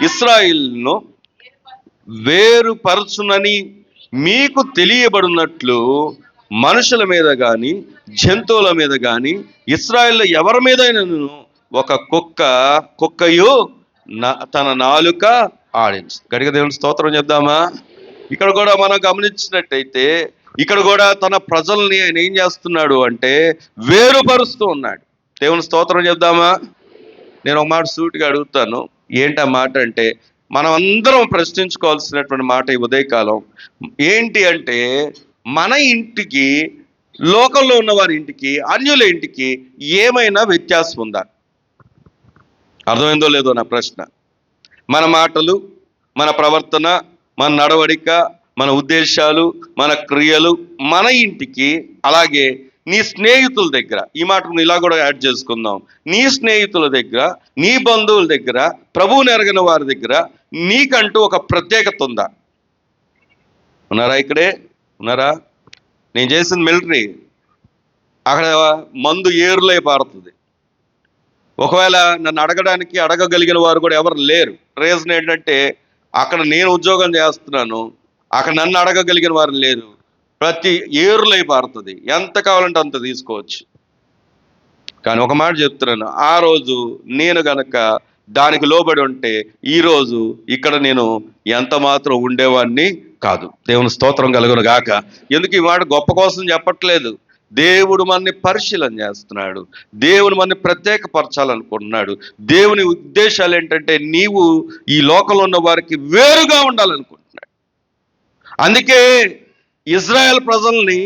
ఇశ్రాయేలును వేరుపరచునని మీకు తెలియబడినట్లు మనుషుల మీద కానీ జంతువుల మీద కానీ ఇశ్రాయేలు ఎవరి మీదైనను ఒక కుక్కయు తన నాలుక ఆడించు. గట్టిగా దేవుని స్తోత్రం చెప్దామా? ఇక్కడ కూడా మనం గమనించినట్టయితే, ఇక్కడ కూడా తన ప్రజల్ని ఆయన ఏం చేస్తున్నాడు అంటే వేరుపరుస్తూ ఉన్నాడు. దేవుని స్తోత్రం చెప్దామా? నేను ఒక మాట సూటిగా అడుగుతాను, ఏంటి ఆ మాట అంటే, మనం అందరం ప్రశ్నించుకోవాల్సినటువంటి మాట ఈ ఉదయకాలం ఏంటి అంటే, మన ఇంటికి, లోకంలో ఉన్న వారి ఇంటికి, అన్యుల ఇంటికి ఏమైనా వ్యత్యాసం ఉందా? అర్థమైందో లేదో నా ప్రశ్న. మన మాటలు, మన ప్రవర్తన, మన నడవడిక, మన ఉద్దేశాలు, మన క్రియలు మన ఇంటికి, అలాగే నీ స్నేహితుల దగ్గర, ఈ మాటను ఇలా కూడా యాడ్ చేసుకుందాం, నీ స్నేహితుల దగ్గర, నీ బంధువుల దగ్గర, ప్రభువుని ఎరగిన వారి దగ్గర నీకంటూ ఒక ప్రత్యేకత ఉందా? ఉన్నారా? ఇక్కడే ఉన్నారా? నేను చేసిన మిలిటరీ, అక్కడ మందు ఏరులై పారుతుంది. ఒకవేళ నన్ను అడగగలిగిన వారు కూడా ఎవరు లేరు. రీజన్ ఏంటంటే, అక్కడ నేను ఉద్యోగం చేస్తున్నాను, అక్కడ నన్ను అడగగలిగిన వారు లేరు. ప్రతి ఏరులై పారుతుంది, ఎంత కావాలంటే అంత తీసుకోవచ్చు. కానీ ఒక మాట చెప్తున్నాను, ఆ రోజు నేను గనక దానికి లోబడి ఉంటే ఈరోజు ఇక్కడ నేను ఎంత మాత్రం ఉండేవాడిని కాదు. దేవుని స్తోత్రం కలుగును గాక. ఎందుకు ఈ మాట గొప్ప కోసం చెప్పట్లేదు, దేవుడు మనని పరిశీలన చేస్తున్నాడు, దేవుడు మనని ప్రత్యేకపరచాలనుకుంటున్నాడు. దేవుని ఉద్దేశాలు ఏంటంటే, నీవు ఈ లోకంలో ఉన్న వారికి వేరుగా ఉండాలనుకుంటున్నాడు. అందుకే ఇజ్రాయెల్ ప్రజల్ని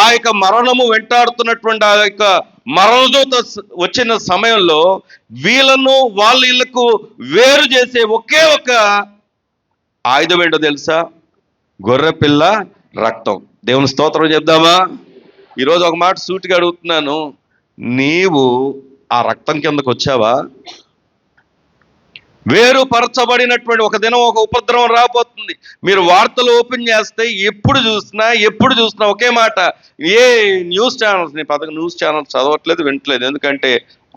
ఆ యొక్క మరణము వెంటాడుతున్నటువంటి ఆ యొక్క మరణదూత వచ్చిన సమయంలో వీళ్ళను వీళ్ళకు వేరు చేసే ఒకే ఒక ఆయుధం ఏంటో తెలుసా? గొర్రె పిల్ల రక్తం. దేవుని స్తోత్రం చెప్దామా? ఈరోజు ఒక మాట సూటిగా అడుగుతున్నాను, నీవు ఆ రక్తం కిందకు వచ్చావా? వేరుపరచబడినటువంటి ఒక దినం ఒక ఉపద్రవం రాబోతుంది. మీరు వార్తలు ఓపెన్ చేస్తే ఎప్పుడు చూసినా ఒకే మాట. ఏ న్యూస్ ఛానల్స్, నేను న్యూస్ ఛానల్స్ చదవట్లేదు, వింటలేదు, ఎందుకంటే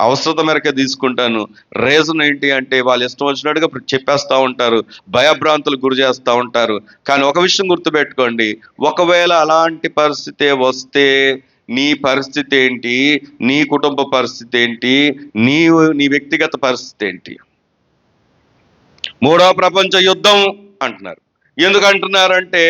అవసరత మేరకే తీసుకుంటాను. రీజన్ ఏంటి అంటే వాళ్ళు ఇష్టం వచ్చినట్టుగా చెప్పేస్తూ ఉంటారు, భయభ్రాంతులు గురి చేస్తూ ఉంటారు. కానీ ఒక విషయం గుర్తుపెట్టుకోండి, ఒకవేళ అలాంటి పరిస్థితి వస్తే నీ పరిస్థితి ఏంటి, నీ కుటుంబ పరిస్థితి ఏంటి, నీ వ్యక్తిగత పరిస్థితి ఏంటి? మూడవ ప్రపంచ యుద్ధం అంటున్నారు. ఎందుకు అంటున్నారంటే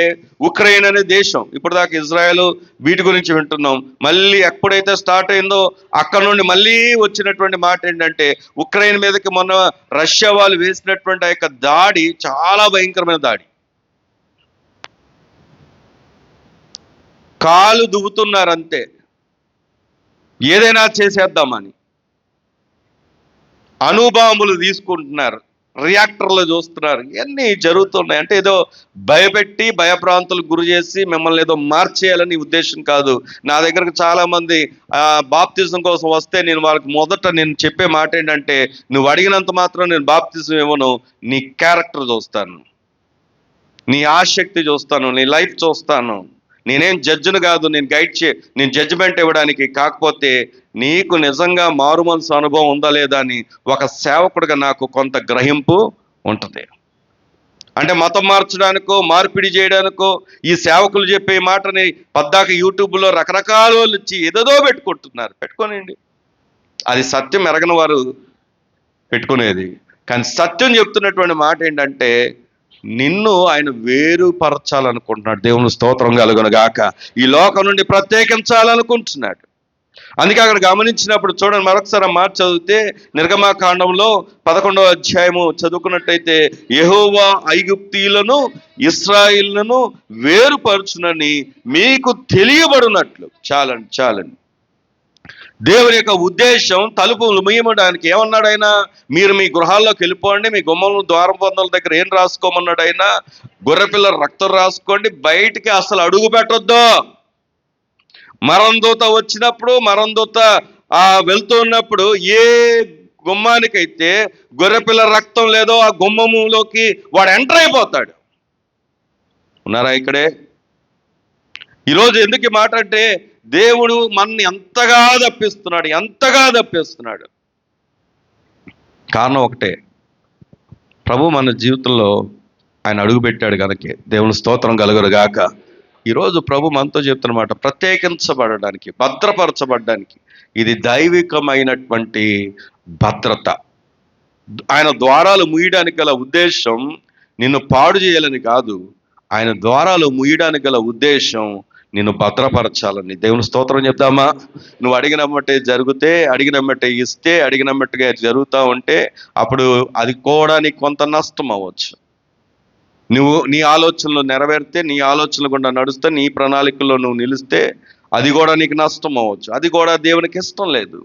ఉక్రెయిన్ అనే దేశం, ఇప్పుడు దాకా ఇజ్రాయెల్ వీటి గురించి వింటున్నాం. మళ్ళీ ఎప్పుడైతే స్టార్ట్ అయిందో అక్కడ నుండి మళ్ళీ వచ్చినటువంటి మాట ఏంటంటే ఉక్రెయిన్ మీదకి మొన్న రష్యా వాళ్ళు వేసినటువంటి ఆ యొక్క దాడి చాలా భయంకరమైన దాడి. కాలు దువ్వుతున్నారు అంతే, ఏదైనా చేసేద్దామని. అణుబాంబులు తీసుకుంటున్నారు, రియాక్టర్లు చూస్తున్నారు, ఇవన్నీ జరుగుతున్నాయి. అంటే ఏదో భయపెట్టి భయభ్రాంతులకు గురి చేసి మిమ్మల్ని ఏదో మార్చేయాలని ఉద్దేశం కాదు. నా దగ్గరకు చాలా మంది బాప్తిజం కోసం వస్తే నేను వాళ్ళకి మొదట నేను చెప్పే మాట ఏంటంటే, నువ్వు అడిగినంత మాత్రం నేను బాప్తిజం ఇవ్వను, నీ క్యారెక్టర్ చూస్తాను, నీ ఆసక్తి చూస్తాను, నీ లైఫ్ చూస్తాను. నేనేం జడ్జిని కాదు, నేను జడ్జిమెంట్ ఇవ్వడానికి. కాకపోతే నీకు నిజంగా మారు మనసు అనుభవం ఉందా లేదా అని ఒక సేవకుడిగా నాకు కొంత గ్రహింపు ఉంటుంది. అంటే మతం మార్చడానికో మార్పిడి చేయడానికో ఈ సేవకులు చెప్పే మాటని పద్దాక యూట్యూబ్లో రకరకాల వాళ్ళు ఇచ్చి ఏదేదో పెట్టుకోనండి. అది సత్యం ఎరగని వారు పెట్టుకునేది. కానీ సత్యం చెప్తున్నటువంటి మాట ఏంటంటే నిన్ను ఆయన వేరుపరచాలనుకుంటున్నాడు. దేవుని స్తోత్రం కలుగును గాక. ఈ లోకం నుండి ప్రత్యేకించాలనుకుంటున్నాడు. అందుకే అక్కడ గమనించినప్పుడు చూడండి, మరొకసారి మాట చదివితే నిర్గమాకాండంలో 11వ అధ్యాయము చదువుకున్నట్టయితే, యెహోవా ఐగుప్తీయులను ఇశ్రాయేలును వేరుపరచునని మీకు తెలియబడినట్లు. చాలండి. దేవుని యొక్క ఉద్దేశం తలుపులు ముయ్యడానికి ఏమన్నాడు ఆయన? మీరు మీ గృహాల్లోకి వెళ్ళిపోండి, మీ గుమ్మల ద్వారం పొందల దగ్గర ఏం రాసుకోమన్నాడు ఆయన? గొర్రెపిల్ల రక్తం రాసుకోండి, బయటికి అసలు అడుగు పెట్టొద్దు. మరణదూత వచ్చినప్పుడు, మరణదూత వెళ్తున్నప్పుడు ఏ గుమ్మానికైతే గొర్రెపిల్ల రక్తం లేదో ఆ గుమ్మములోకి వాడు ఎంటర్ అయిపోతాడు. ఉన్నారా ఇక్కడే? ఈరోజు ఎందుకు మాట అంటే దేవుడు మనని ఎంతగా తప్పిస్తున్నాడు. కారణం ఒకటే, ప్రభు మన జీవితంలో ఆయన అడుగుపెట్టాడు కనుకే. దేవుని స్తోత్రం కలుగును గాక. ఈరోజు ప్రభు మనతో చెప్తున్నమాట, ప్రత్యేకించబడడానికి, భద్రపరచబడడానికి. ఇది దైవికమైనటువంటి భద్రత. ఆయన ద్వారాలు ముయ్యడానికి గల ఉద్దేశం నిన్ను పాడు చేయాలని కాదు, ఆయన ద్వారాలు ముయ్యడానికి గల ఉద్దేశం నిన్ను భద్రపరచాలని. దేవుని స్తోత్రం చెప్తామా? నువ్వు అడిగినమ్మటే జరిగితే, అడిగినమ్మటే ఇస్తే, అడిగినమ్మట్టుగా జరుగుతూ ఉంటే అప్పుడు అది కూడా నీకు కొంత నష్టం అవ్వచ్చు. నువ్వు నీ ఆలోచనలు నెరవేరితే, నీ ఆలోచనలు గుండా నడుస్తే, నీ ప్రణాళికల్లో నువ్వు నిలిస్తే అది కూడా నీకు నష్టం అవ్వచ్చు. అది కూడా దేవునికి ఇష్టం లేదు.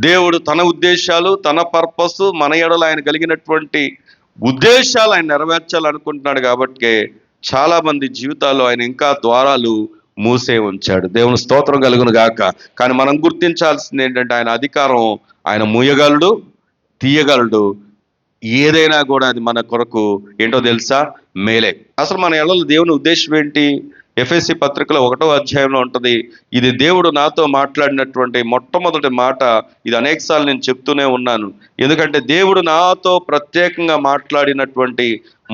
దేవుడు తన ఉద్దేశాలు, తన పర్పస్, మన ఎడల ఆయన కలిగినటువంటి ఉద్దేశాలు ఆయన నెరవేర్చాలనుకుంటున్నాడు. కాబట్టి చాలా మంది జీవితాల్లో ఆయన ఇంకా ద్వారాలు మూసే ఉంచాడు. దేవుని స్తోత్రం కలుగును గాక. కానీ మనం గుర్తించాల్సింది ఏంటంటే ఆయన అధికారం, ఆయన మూయగలడు, తీయగలడు. ఏదైనా కూడా అది మన కొరకు ఏంటో తెలుసా? మేలే. అసలు మన ఎడల దేవుని ఉద్దేశం ఏంటి? ఎఫెసీ పత్రికలో 1వ అధ్యాయంలో ఉంటుంది. ఇది దేవుడు నాతో మాట్లాడినటువంటి మొట్టమొదటి మాట. ఇది అనేకసార్లు నేను చెప్తూనే ఉన్నాను. ఎందుకంటే దేవుడు నాతో ప్రత్యేకంగా మాట్లాడినటువంటి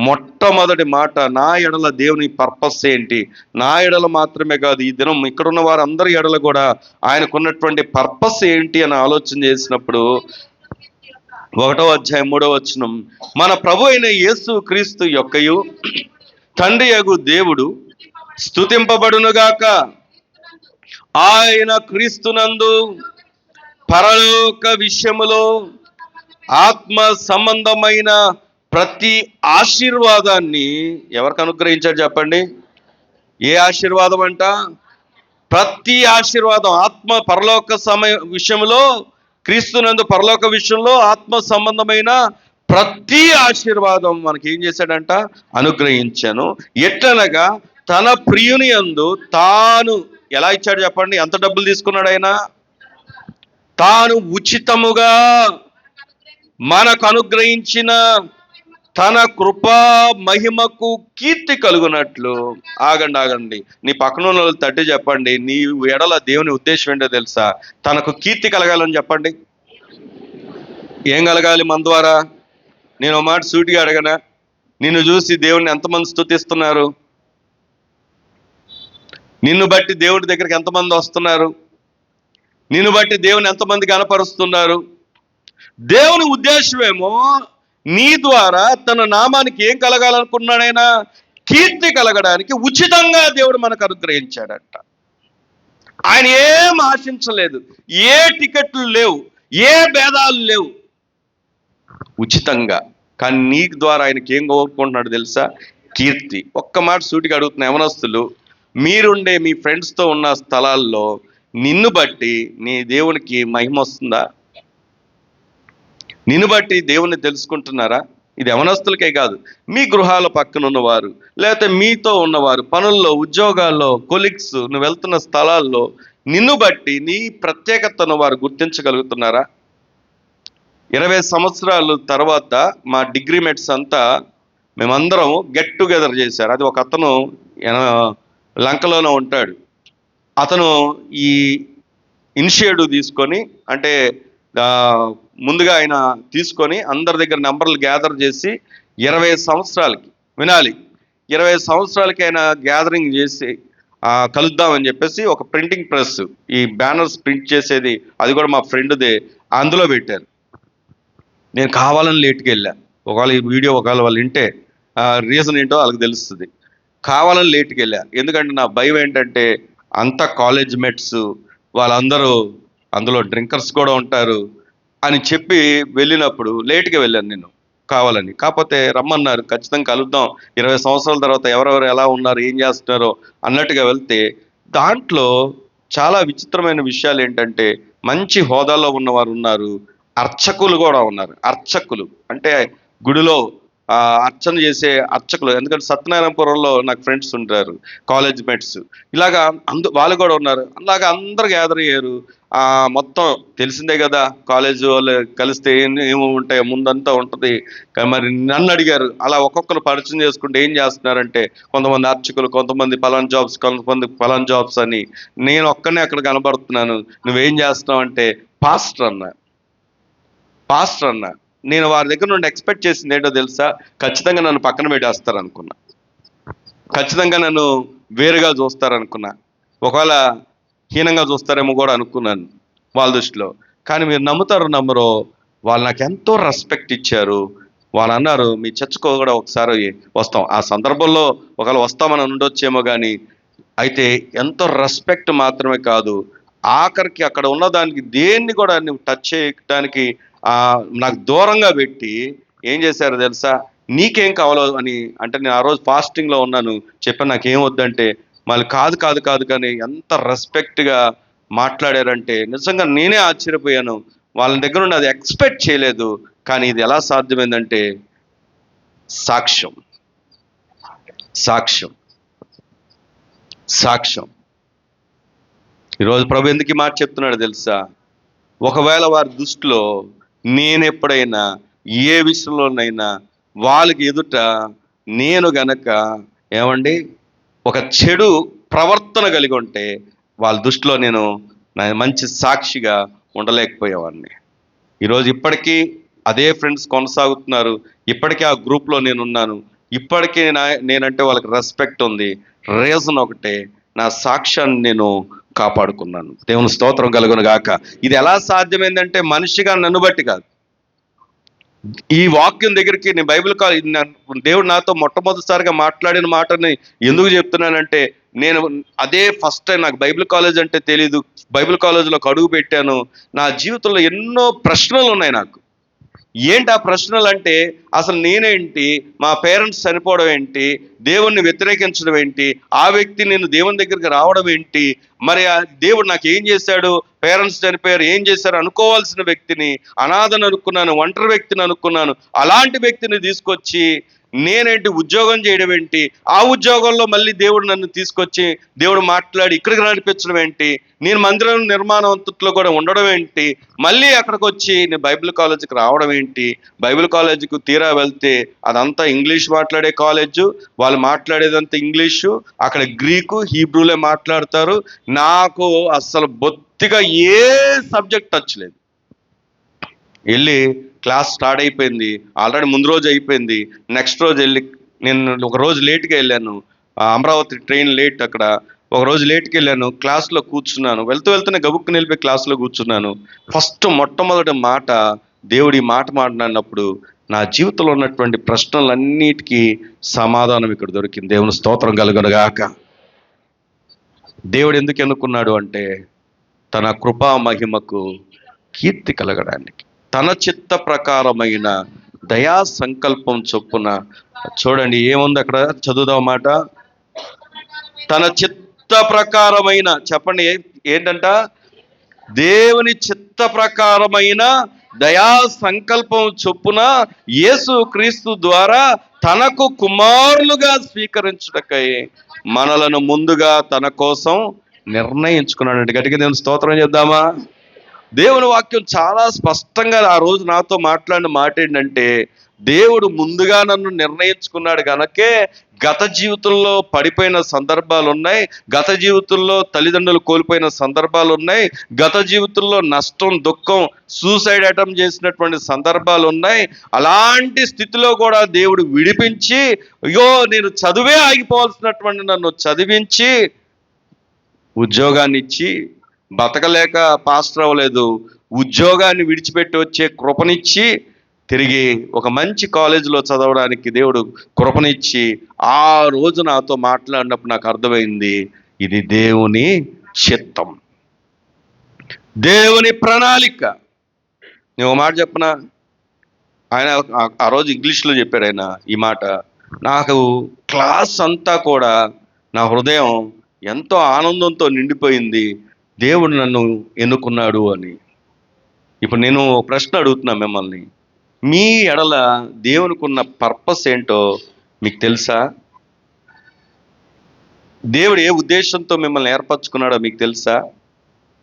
మొట్టమొదటి మాట, నా ఎడల దేవుని పర్పస్ ఏంటి, నా ఎడల మాత్రమే కాదు, ఈ దినం ఇక్కడున్న వారందరి ఎడల కూడా ఆయనకున్నటువంటి పర్పస్ ఏంటి అని ఆలోచన చేసినప్పుడు 1వ అధ్యాయం 3వ వచనం, మన ప్రభు అయిన యేసు క్రీస్తు యొక్కయు తండ్రి యగు దేవుడు స్తుతింపబడునుగాక. ఆయన క్రీస్తునందు పరలోక విషయములో ఆత్మ సంబంధమైన ప్రతి ఆశీర్వాదాన్ని ఎవరికి అనుగ్రహించాడు చెప్పండి? ఏ ఆశీర్వాదం అంట? ప్రతి ఆశీర్వాదం ఆత్మ పరలోక విషయంలో, క్రీస్తునందు పరలోక విషయంలో ఆత్మ సంబంధమైన ప్రతి ఆశీర్వాదం మనకి ఏం చేశాడంట? అనుగ్రహించాను. ఎట్లనగా తన ప్రియుని యందు తాను ఎలా ఇచ్చాడు చెప్పండి? ఎంత డబ్బులు తీసుకున్నాడు ఆయన? తాను ఉచితముగా మనకు అనుగ్రహించిన తన కృపా మహిమకు కీర్తి కలుగునట్లు. ఆగండి, నీ పక్కన ఉన్న వాళ్ళు తట్టి చెప్పండి, నీ ఎడల దేవుని ఉద్దేశం ఏంటో తెలుసా? తనకు కీర్తి కలగాలని చెప్పండి. ఏం కలగాలి మన ద్వారా? నేను ఒక మాట సూటిగా అడగనా? నిన్ను చూసి దేవుణ్ణి ఎంతమంది స్తుతిస్తున్నారు? నిన్ను బట్టి దేవుడి దగ్గరికి ఎంతమంది వస్తున్నారు? నిన్ను బట్టి దేవుని ఎంతమంది కనపరుస్తున్నారు? దేవుని ఉద్దేశమేమో నీ ద్వారా తన నామానికి ఏం కలగాలనుకున్నాడైనా? కీర్తి కలగడానికి ఉచితంగా దేవుడు మనకు అనుగ్రహించాడంట. ఆయన ఏం ఆశించలేదు, ఏ టికెట్లు లేవు, ఏ భేదాలు లేవు, ఉచితంగా. కానీ నీ ద్వారా ఆయనకి ఏం కోరుకుంటున్నాడు తెలుసా? కీర్తి. ఒక్క మాట సూటిగా అడుగుతున్న యవనస్తులు, మీరుండే మీ ఫ్రెండ్స్తో ఉన్న స్థలాల్లో నిన్ను బట్టి నీ దేవునికి మహిమ వస్తుందా? నిన్ను బట్టి దేవుణ్ణి తెలుసుకుంటున్నారా? ఇది యవనస్తులకే కాదు, మీ గృహాల పక్కన ఉన్నవారు, లేకపోతే మీతో ఉన్నవారు, పనుల్లో, ఉద్యోగాల్లో, కొలీగ్స్, నువ్వు వెళ్తున్న స్థలాల్లో నిన్ను బట్టి నీ ప్రత్యేకతను వారు గుర్తించగలుగుతున్నారా? 20 సంవత్సరాల తర్వాత మా డిగ్రీ మేట్స్ అంతా మేమందరం గెట్ టుగెదర్ చేశారు. అది ఒక అతను లంకలోనే ఉంటాడు. అతను ఈ ఇనిషియేటివ్ తీసుకొని, అంటే ముందుగా ఆయన తీసుకొని అందరి దగ్గర నెంబర్లు గ్యాదర్ చేసి 20 సంవత్సరాలకి, వినాలి, 20 సంవత్సరాలకి ఆయన గ్యాదరింగ్ చేసి కలుద్దామని చెప్పేసి ఒక ప్రింటింగ్ ప్రెస్, ఈ బ్యానర్స్ ప్రింట్ చేసేది, అది కూడా మా ఫ్రెండ్దే, అందులో పెట్టారు. నేను కావాలని లేట్కి వెళ్ళా. ఒకవేళ ఈ వీడియో ఒకవేళ వాళ్ళు వింటే రీజన్ ఏంటో వాళ్ళకి తెలుస్తుంది. కావాలని లేట్కి వెళ్ళా. ఎందుకంటే నా భయం ఏంటంటే అంత కాలేజ్ మేట్స్ వాళ్ళందరూ అందులో డ్రింకర్స్ కూడా ఉంటారు అని చెప్పి వెళ్ళినప్పుడు లేట్గా వెళ్ళాను నేను కావాలని. కాకపోతే రమ్మన్నారు, ఖచ్చితంగా కలుద్దాం, 20 సంవత్సరాల తర్వాత ఎవరెవరు ఎలా ఉన్నారు, ఏం చేస్తున్నారో అన్నట్టుగా వెళ్తే దాంట్లో చాలా విచిత్రమైన విషయాలు ఏంటంటే మంచి హోదాలో ఉన్నవారు ఉన్నారు, అర్చకులు కూడా ఉన్నారు. అర్చకులు అంటే గుడిలో అర్చన చేసే అర్చకులు. ఎందుకంటే సత్యనారాయణపురంలో నాకు ఫ్రెండ్స్ ఉంటారు, కాలేజ్ మేట్స్, ఇలాగా వాళ్ళు కూడా ఉన్నారు. అలాగా అందరు గ్యాదర్ అయ్యారు. మొత్తం తెలిసిందే కదా, కాలేజ్ వాళ్ళు కలిస్తే ఏమో ఉంటాయి, ముందంతా ఉంటుంది. మరి నన్ను అడిగారు, అలా ఒక్కొక్కరు పరిచయం చేసుకుంటే ఏం చేస్తున్నారంటే కొంతమంది అర్చకులు, కొంతమంది పలాన్ జాబ్స్, కొంతమంది పలాన్ జాబ్స్ అని. నేను ఒక్కనే అక్కడ కనబడుతున్నాను. నువ్వేం చేస్తున్నావు అంటే పాస్టర్ అన్న. నేను వారి దగ్గర నుండి ఎక్స్పెక్ట్ చేసింది ఏంటో తెలుసా? ఖచ్చితంగా నన్ను పక్కన పెట్టేస్తారు అనుకున్నా, ఖచ్చితంగా నన్ను వేరుగా చూస్తారనుకున్నా, ఒకవేళ హీనంగా చూస్తారేమో కూడా అనుకున్నాను వాళ్ళ దృష్టిలో. కానీ మీరు నమ్ముతారో నమ్మరో, వాళ్ళు నాకు ఎంతో రెస్పెక్ట్ ఇచ్చారు. వాళ్ళు అన్నారు, మీ చర్చకు కూడా ఒకసారి వస్తాం. ఆ సందర్భంలో ఒకవేళ వస్తామని ఉండొచ్చేమో, కానీ అయితే ఎంతో రెస్పెక్ట్ మాత్రమే కాదు, ఆఖరికి అక్కడ ఉన్నదానికి దేన్ని కూడా నువ్వు టచ్ చేయడానికి నాకు దూరంగా పెట్టి ఏం చేశారో తెలుసా? నీకేం కావాలో అని అంటే, నేను ఆ రోజు ఫాస్టింగ్లో ఉన్నాను, చెప్పాను నాకేం వద్దంటే, మళ్ళీ కాదు కానీ ఎంత రెస్పెక్ట్గా మాట్లాడారంటే నిజంగా నేనే ఆశ్చర్యపోయాను. వాళ్ళ దగ్గర నుండి అది ఎక్స్పెక్ట్ చేయలేదు. కానీ ఇది ఎలా సాధ్యమైందంటే సాక్ష్యం. ఈరోజు ప్రభు ఎందుకు ఈ మాట చెప్తున్నాడు తెలుసా? ఒకవేళ వారి దృష్టిలో నేను ఎప్పుడైనా ఏ విషయంలోనైనా వాళ్ళకి ఎదుట నేను గనక ఏమండి ఒక చెడు ప్రవర్తన కలిగి ఉంటే వాళ్ళ దృష్టిలో నేను మంచి సాక్షిగా ఉండలేకపోయేవాడిని. ఈరోజు ఇప్పటికీ అదే ఫ్రెండ్స్ కొనసాగుతున్నారు, ఇప్పటికీ ఆ గ్రూప్లో నేనున్నాను, ఇప్పటికీ నేనంటే వాళ్ళకి రెస్పెక్ట్ ఉంది. రీజన్ ఒకటే, నా సాక్ష్యాన్ని నేను కాపాడుకున్నాను. దేవుని స్తోత్రం కలుగును గాక. ఇది ఎలా సాధ్యమైందంటే మనిషిగా నన్ను బట్టి కాదు. ఈ వాక్యం దగ్గరికి నేను బైబిల్ దేవుడు నాతో మొట్టమొదటిసారిగా మాట్లాడిన మాటని ఎందుకు చెప్తున్నానంటే, నేను అదే ఫస్ట్ టైం, నాకు బైబిల్ కాలేజ్ అంటే తెలీదు, బైబిల్ కాలేజ్లోకి అడుగు పెట్టాను. నా జీవితంలో ఎన్నో ప్రశ్నలు ఉన్నాయి నాకు. ఏంటి ఆ ప్రశ్నలు అంటే, అసలు నేనేంటి, మా పేరెంట్స్ చనిపోవడం ఏంటి, దేవుణ్ణి వ్యతిరేకించడం ఏంటి, ఆ వ్యక్తి నేను దేవుని దగ్గరికి రావడం ఏంటి మరి ఆ దేవుడు నాకు ఏం చేశాడు, పేరెంట్స్ చనిపోయారు ఏం చేశారు అనుకోవాల్సిన వ్యక్తిని అనాథను అనుకున్నాను, ఒంటరి వ్యక్తిని అనుకున్నాను. అలాంటి వ్యక్తిని తీసుకొచ్చి నేనేంటి ఉద్యోగం చేయడం ఏంటి, ఆ ఉద్యోగంలో మళ్ళీ దేవుడు నన్ను తీసుకొచ్చి దేవుడు మాట్లాడి ఇక్కడికి నడిపించడం ఏంటి, నేను మందిరం నిర్మాణవంతలో కూడా ఉండడం ఏంటి, మళ్ళీ అక్కడికి వచ్చి నేను బైబిల్ కాలేజీకి రావడం ఏంటి, బైబిల్ కాలేజీకి తీరా వెళ్తే అదంతా ఇంగ్లీష్ మాట్లాడే కాలేజు, వాళ్ళు మాట్లాడేదంతా ఇంగ్లీషు, అక్కడ గ్రీకు హీబ్రూలే మాట్లాడతారు. నాకు అసలు బొత్తిగా ఏ సబ్జెక్ట్ టచ్ లేదు. వెళ్ళి క్లాస్ స్టార్ట్ అయిపోయింది, ఆల్రెడీ ముందు రోజు అయిపోయింది. నెక్స్ట్ రోజు వెళ్ళి నేను ఒక రోజు లేట్గా వెళ్ళాను, అమరావతి ట్రైన్ లేట్, అక్కడ ఒక రోజు లేట్కి వెళ్ళాను. క్లాస్లో కూర్చున్నాను, వెళ్తూనే గబుక్కు నిలిపి క్లాస్లో కూర్చున్నాను. ఫస్ట్ మొట్టమొదటి మాట దేవుడు ఈ మాట మాట్లాడినప్పుడు నా జీవితంలో ఉన్నటువంటి ప్రశ్నలన్నిటికీ సమాధానం ఇక్కడ దొరికింది. దేవుని స్తోత్రం కలుగునుగాక. దేవుడు ఎందుకు ఎన్నుకున్నాడు అంటే తన కృపా మహిమకు కీర్తి కలగడానికి, తన చిత్త ప్రకారమైన దయా సంకల్పం చొప్పున. చూడండి ఏముంది అక్కడ, చదువుదాం మాట. తన చిత్త ప్రకారమైన, చెప్పండి ఏంటంట, దేవుని చిత్త ప్రకారమైన దయా సంకల్పం చొప్పున యేసు క్రీస్తు ద్వారా తనకు కుమారులుగా స్వీకరించుటకై మనలను ముందుగా తన కోసం నిర్ణయించుకున్నాడంటే. గట్టిగా దేవుని స్తోత్రం చేద్దామా. దేవుని వాక్యం చాలా స్పష్టంగా ఆ రోజు నాతో మాట్లాడిన మాట ఏంటంటే, దేవుడు ముందుగా నన్ను నిర్ణయించుకున్నాడు గనకే గత జీవితంలో పడిపోయిన సందర్భాలు ఉన్నాయి, గత జీవితంలో తల్లిదండ్రులు కోల్పోయిన సందర్భాలు ఉన్నాయి, గత జీవితంలో నష్టం, దుఃఖం, సూసైడ్ అటెంప్ట్ చేసినటువంటి సందర్భాలు ఉన్నాయి. అలాంటి స్థితిలో కూడా దేవుడు విడిపించి, అయ్యో నేను చదువే ఆగిపోవాల్సినటువంటి నన్ను చదివించి ఉద్యోగాన్ని ఇచ్చి, బతకలేక పాస్టర్ అవ్వలేదు, ఉద్యోగాన్ని విడిచిపెట్టి వచ్చే కృపనిచ్చి తిరిగి ఒక మంచి కాలేజీలో చదవడానికి దేవుడు కృపనిచ్చి ఆ రోజు నాతో మాట్లాడినప్పుడు నాకు అర్థమైంది, ఇది దేవుని చిత్తం, దేవుని ప్రణాళిక. నేను ఒక మాట చెప్పనా, ఆయన ఆ రోజు ఇంగ్లీష్లో చెప్పాడు ఆయన ఈ మాట. నాకు క్లాస్ అంతా కూడా నా హృదయం ఎంతో ఆనందంతో నిండిపోయింది, దేవుడు నన్ను ఎన్నుకున్నాడు అని. ఇప్పుడు నేను ప్రశ్న అడుగుతున్నా మిమ్మల్ని, మీ ఎడల దేవునికి ఉన్న పర్పస్ ఏంటో మీకు తెలుసా? దేవుడు ఏ ఉద్దేశంతో మిమ్మల్ని ఏర్పరచుకున్నాడో మీకు తెలుసా?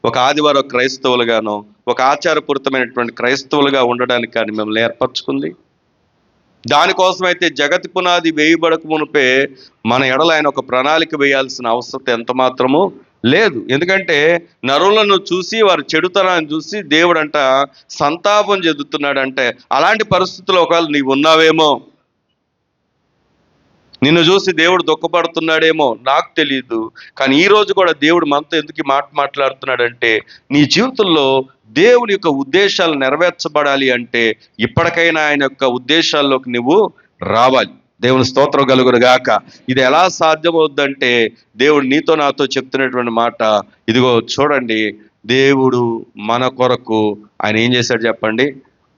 ఒక ఆదివారం క్రైస్తవులుగానో, ఒక ఆచారపూరితమైనటువంటి క్రైస్తవులుగా ఉండడానికి కానీ మిమ్మల్ని ఏర్పరచుకుంది. దానికోసమైతే జగతి పునాది వేయబడక మునిపే మన ఎడల ఆయన ఒక ప్రణాళిక వేయాల్సిన అవసరం ఎంత మాత్రము లేదు. ఎందుకంటే నరులను చూసి, వారి చెడుతనాన్ని చూసి దేవుడంట సంతాపం చెందుతున్నాడంటే, అలాంటి పరిస్థితుల్లో ఒకవేళ నీవు ఉన్నావేమో, నిన్ను చూసి దేవుడు దుఃఖపడుతున్నాడేమో నాకు తెలియదు. కానీ ఈ రోజు కూడా దేవుడు మనతో ఎందుకు మాట్లాడుతున్నాడంటే, నీ జీవితంలో దేవుని యొక్క ఉద్దేశాలు నెరవేర్చబడాలి అంటే ఇప్పటికైనా ఆయన యొక్క ఉద్దేశాల్లోకి నువ్వు రావాలి. దేవుని స్తోత్రం కలుగునుగాక. ఇది ఎలా సాధ్యమవుద్దంటే దేవుడు నీతో నాతో చెప్తున్నటువంటి మాట, ఇదిగో చూడండి, దేవుడు మన కొరకు ఆయన ఏం చేశాడు చెప్పండి,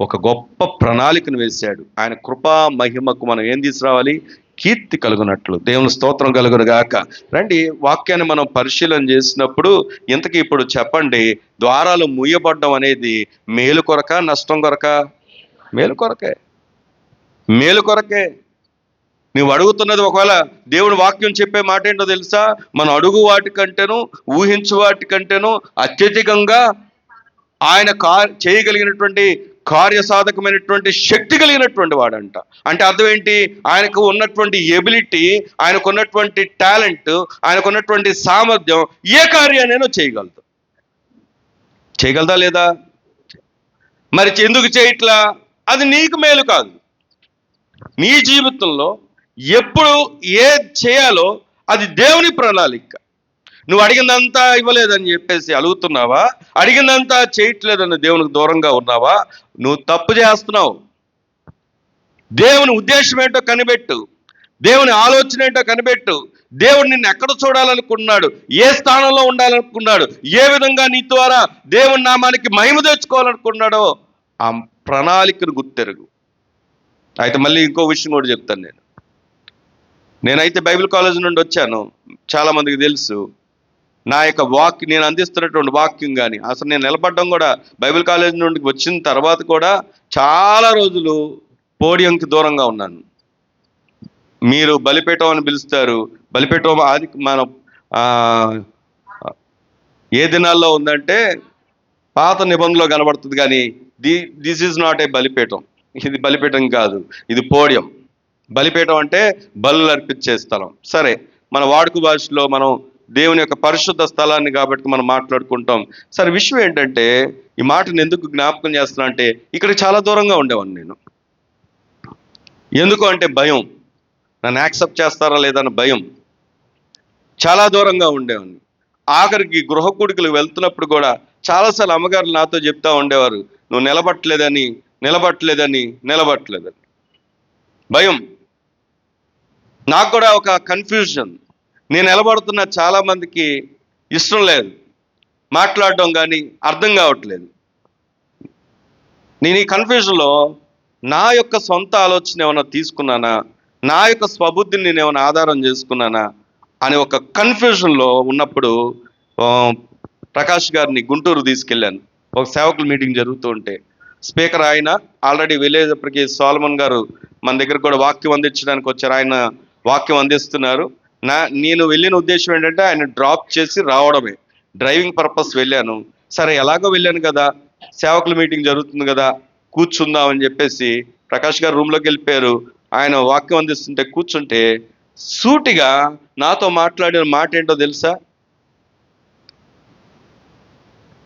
ఒక గొప్ప ప్రణాళికను వేశాడు. ఆయన కృపా మహిమకు మనం ఏం తీసుకురావాలి, కీర్తి కలుగునట్లు. దేవుని స్తోత్రం కలుగునుగాక. రండి, వాక్యాన్ని మనం పరిశీలన చేసినప్పుడు ఇంతకీ ఇప్పుడు చెప్పండి, ద్వారాలు మూయబడ్డం అనేది మేలు కొరక నష్టం కొరక? మేలు కొరకే, మేలు కొరకే. నువ్వు అడుగుతున్నది, ఒకవేళ దేవుని వాక్యం చెప్పే మాట ఏంటో తెలుసా? మనం అడుగు వాటికంటేను ఊహించు వాటికంటేను అత్యధికంగా ఆయన చేయగలిగినటువంటి కార్యసాధకమైనటువంటి శక్తి కలిగినటువంటి వాడంట. అంటే అర్థం ఏంటి? ఆయనకు ఉన్నటువంటి ఎబిలిటీ, ఆయనకు ఉన్నటువంటి టాలెంట్, ఆయనకు ఉన్నటువంటి సామర్థ్యం ఏ కార్యాన్నైనా చేయగలదా లేదా? మరి ఎందుకు చేయట్లా? అది నీకు మేలు కాదు. నీ జీవితంలో ఎప్పుడు ఏది చేయాలో అది దేవుని ప్రణాళిక. నువ్వు అడిగిందంతా ఇవ్వలేదని చెప్పేసి అడుగుతున్నావా? అడిగిందంతా చేయట్లేదని దేవునికి దూరంగా ఉన్నావా? నువ్వు తప్పు చేస్తున్నావు. దేవుని ఉద్దేశం ఏంటో కనిపెట్టు, దేవుని ఆలోచన ఏంటో కనిపెట్టు. దేవుడు నిన్ను ఎక్కడ చూడాలనుకున్నాడు, ఏ స్థానంలో ఉండాలనుకున్నాడు, ఏ విధంగా నీ ద్వారా దేవుని నామానికి మహిమ తెచ్చుకోవాలనుకున్నాడో ఆ ప్రణాళికను గుర్తెరుగు. అయితే మళ్ళీ ఇంకో విషయం కూడా చెప్తాను. నేనైతే బైబిల్ కాలేజ్ నుండి వచ్చాను, చాలా మందికి తెలుసు. నా యొక్క నేను అందిస్తున్నటువంటి వాక్యం కానీ, అసలు నేను నిలబడడం కూడా బైబిల్ కాలేజ్ నుండి వచ్చిన తర్వాత కూడా చాలా రోజులు పోడియంకి దూరంగా ఉన్నాను. మీరు బలిపీఠం అని పిలుస్తారు. బలిపీఠం అది మనం ఏ దినాల్లో ఉందంటే పాత నిబంధనలో కనబడుతుంది, కానీ దిస్ ఈజ్ నాట్ ఏ బలిపీఠం. ఇది బలిపీఠం కాదు, ఇది పోడియం. బలిపీఠం అంటే బలులు అర్పించే స్థలం. సరే, మన వాడుక భాషలో మనం దేవుని యొక్క పరిశుద్ధ స్థలాన్ని కాబట్టి మనం మాట్లాడుకుంటాం. సరే, విషయం ఏంటంటే ఈ మాటను ఎందుకు జ్ఞాపకం చేస్తున్నా అంటే, ఇక్కడ చాలా దూరంగా ఉండేవాడిని నేను. ఎందుకు అంటే భయం, నన్ను యాక్సెప్ట్ చేస్తారా లేదన్న భయం. చాలా దూరంగా ఉండేవాడిని. ఆఖరికి గృహ కూడికలకు వెళ్తున్నప్పుడు కూడా చాలాసార్లు అమ్మగారు నాతో చెప్తా ఉండేవారు, నువ్వు నిలబట్టలేదని. భయం. నాకు కూడా ఒక కన్ఫ్యూజన్. నేను నిలబడుతున్న చాలా మందికి ఇష్టం లేదు, మాట్లాడడం కానీ అర్థం కావట్లేదు. నేను ఈ కన్ఫ్యూజన్లో నా యొక్క సొంత ఆలోచన ఏమైనా తీసుకున్నానా, నా యొక్క స్వబుద్ధిని నేను ఏమైనా ఆధారం చేసుకున్నానా అని ఒక కన్ఫ్యూజన్లో ఉన్నప్పుడు ప్రకాష్ గారిని గుంటూరు తీసుకెళ్ళాను. ఒక సేవకుల మీటింగ్ జరుగుతూ ఉంటే స్పీకర్ ఆయన ఆల్రెడీ వెళ్ళేటప్పటికి సోలమన్ గారు మన దగ్గర కూడా వాక్యం అందించడానికి వచ్చారు. ఆయన వాక్యం అందిస్తున్నారు. నేను వెళ్ళిన ఉద్దేశం ఏంటంటే ఆయన డ్రాప్ చేసి రావడమే, డ్రైవింగ్ పర్పస్ వెళ్ళాను. సరే, ఎలాగో వెళ్ళాను కదా, సేవకుల మీటింగ్ జరుగుతుంది కదా, కూర్చుందామని చెప్పేసి ప్రకాష్ గారు రూమ్లోకి వెళ్ళిపోయారు. ఆయన వాక్యం అందిస్తుంటే కూర్చుంటే సూటిగా నాతో మాట్లాడిన మాట ఏంటో తెలుసా?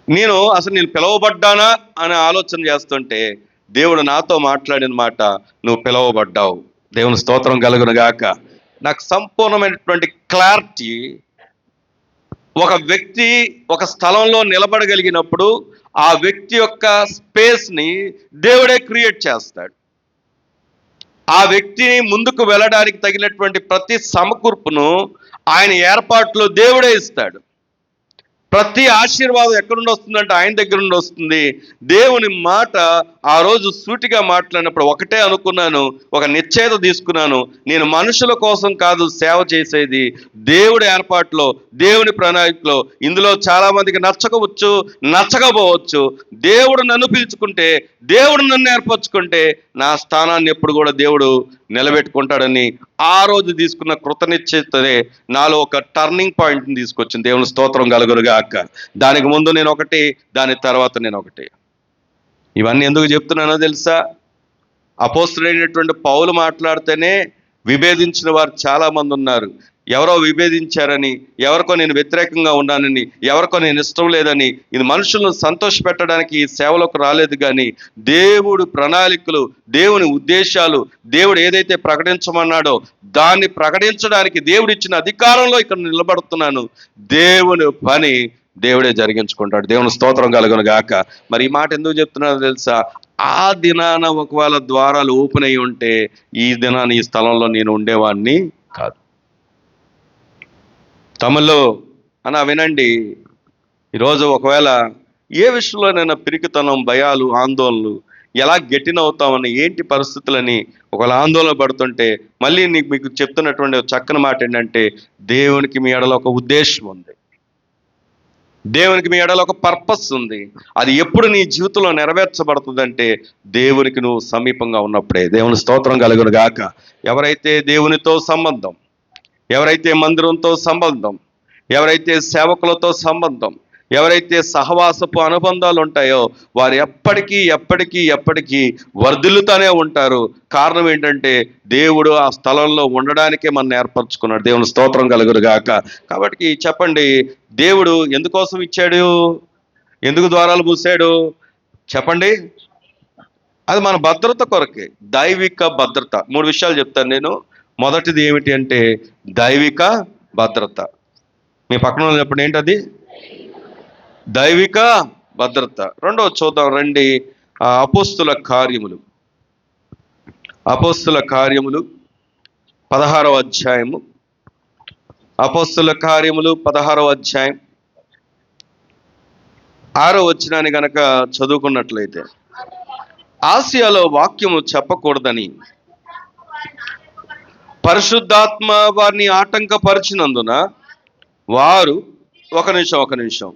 నేను పిలవబడ్డానా అని ఆలోచన చేస్తుంటే దేవుడు నాతో మాట్లాడిన మాట, నువ్వు పిలవబడ్డావు. దేవుని స్తోత్రం కలుగును గాక. నాకు సంపూర్ణమైనటువంటి క్లారిటీ. ఒక వ్యక్తి ఒక స్థలంలో నిలబడగలిగినప్పుడు ఆ వ్యక్తి యొక్క స్పేస్ని దేవుడే క్రియేట్ చేస్తాడు. ఆ వ్యక్తిని ముందుకు వెళ్ళడానికి తగినటువంటి ప్రతి సమకూర్పును ఆయన ఏర్పాట్లో దేవుడే ఇస్తాడు. ప్రతి ఆశీర్వాదం ఎక్కడి నుండి వస్తుందంటే ఆయన దగ్గర నుండి వస్తుంది. దేవుని మాట ఆ రోజు సూటిగా మాట్లాడినప్పుడు ఒకటే అనుకున్నాను, ఒక నిశ్చయత తీసుకున్నాను. నేను మనుషుల కోసం కాదు సేవ చేసేది, దేవుడి ఏర్పాట్లో, దేవుని ప్రణాళికలో. ఇందులో చాలా మందికి నచ్చకపోవచ్చు, నచ్చకపోవచ్చు. దేవుడు నన్ను పిలుచుకుంటే, దేవుడు నన్ను ఏర్పరచుకుంటే నా స్థానాన్ని ఎప్పుడు కూడా దేవుడు నిలబెట్టుకుంటాడని ఆ రోజు తీసుకున్న కృతనిశ్చయతనే నాలో ఒక టర్నింగ్ పాయింట్ని తీసుకొచ్చింది. దేవుని స్తోత్రం కలుగునుగాక. దానికి ముందు నేను ఒకటి, దాని తర్వాత నేను ఒకటి. ఇవన్నీ ఎందుకు చెప్తున్నానో తెలుసా? అపోస్తలుడైనటువంటి పౌలు మాట్లాడితేనే విభేదించిన వారు చాలా మంది ఉన్నారు. ఎవరో విభేదించారని, ఎవరికో నేను వ్యతిరేకంగా ఉన్నానని, ఎవరికో నేను ఇష్టం లేదని, ఇది మనుషులను సంతోష పెట్టడానికి ఈ సేవలోకి రాలేదు. కానీ దేవుడు ప్రణాళికలు, దేవుని ఉద్దేశాలు, దేవుడు ఏదైతే ప్రకటించమన్నాడో దాన్ని ప్రకటించడానికి దేవుడిచ్చిన అధికారంలో ఇక్కడ నిలబడుతున్నాను. దేవుని పని దేవుడే జరిగించుకుంటాడు. దేవుని స్తోత్రం కలుగును గాక. మరి ఈ మాట ఎందుకు చెప్తున్నానో తెలుసా? ఆ దినాన ఒకవేళ ద్వారాలు ఓపెన్ అయి ఉంటే ఈ దినాన ఈ స్థలంలో నేను ఉండేవాడిని కాదు. తమలో అన్న వినండి, ఈరోజు ఒకవేళ ఏ విషయంలోనైనా పిరికితనం, భయాలు, ఆందోళనలు, ఎలా గెట్టినవుతామని, ఏంటి పరిస్థితులని ఒకవేళ ఆందోళన పడుతుంటే మళ్ళీ మీకు చెప్తున్నటువంటి చక్కని మాట ఏంటంటే, దేవునికి మీ ఎడలో ఒక ఉద్దేశం ఉంది, దేవునికి మీ ఎడలో ఒక పర్పస్ ఉంది. అది ఎప్పుడు నీ జీవితంలో నెరవేర్చబడుతుందంటే దేవునికి నువ్వు సమీపంగా ఉన్నప్పుడే. దేవుని స్తోత్రం కలుగును గాక. ఎవరైతే దేవునితో సంబంధం, ఎవరైతే మందిరంతో సంబంధం, ఎవరైతే సేవకులతో సంబంధం, ఎవరైతే సహవాసపు అనుబంధాలు ఉంటాయో వారు ఎప్పటికీ వర్ధిల్లుతూనే ఉంటారు. కారణం ఏంటంటే దేవుడు ఆ స్థలంలో ఉండడానికే మనం ఏర్పరచుకున్నాడు. దేవుని స్తోత్రం కలుగును గాక. కాబట్టి చెప్పండి, దేవుడు ఎందుకోసం ఇచ్చాడు? ఎందుకు ద్వారాలు మూసాడు? చెప్పండి. అది మన భద్రత కొరకే, దైవిక భద్రత. 3 విషయాలు చెప్తాను నేను. మొదటిది ఏమిటి అంటే దైవిక భద్రత. మీ పక్కన చెప్పండి, ఏంటది? దైవిక భద్రత. రెండవది చూద్దాం రండి. అపోస్తుల కార్యములు 16వ అధ్యాయము. అపోస్తుల కార్యములు 16వ అధ్యాయం 6వ వచనాన్ని గనక చదువుకున్నట్లయితే, ఆసియాలో వాక్యము చెప్పకూడదని పరిశుద్ధాత్మ వారిని ఆటంకపరిచినందున వారు ఒక నిమిషం.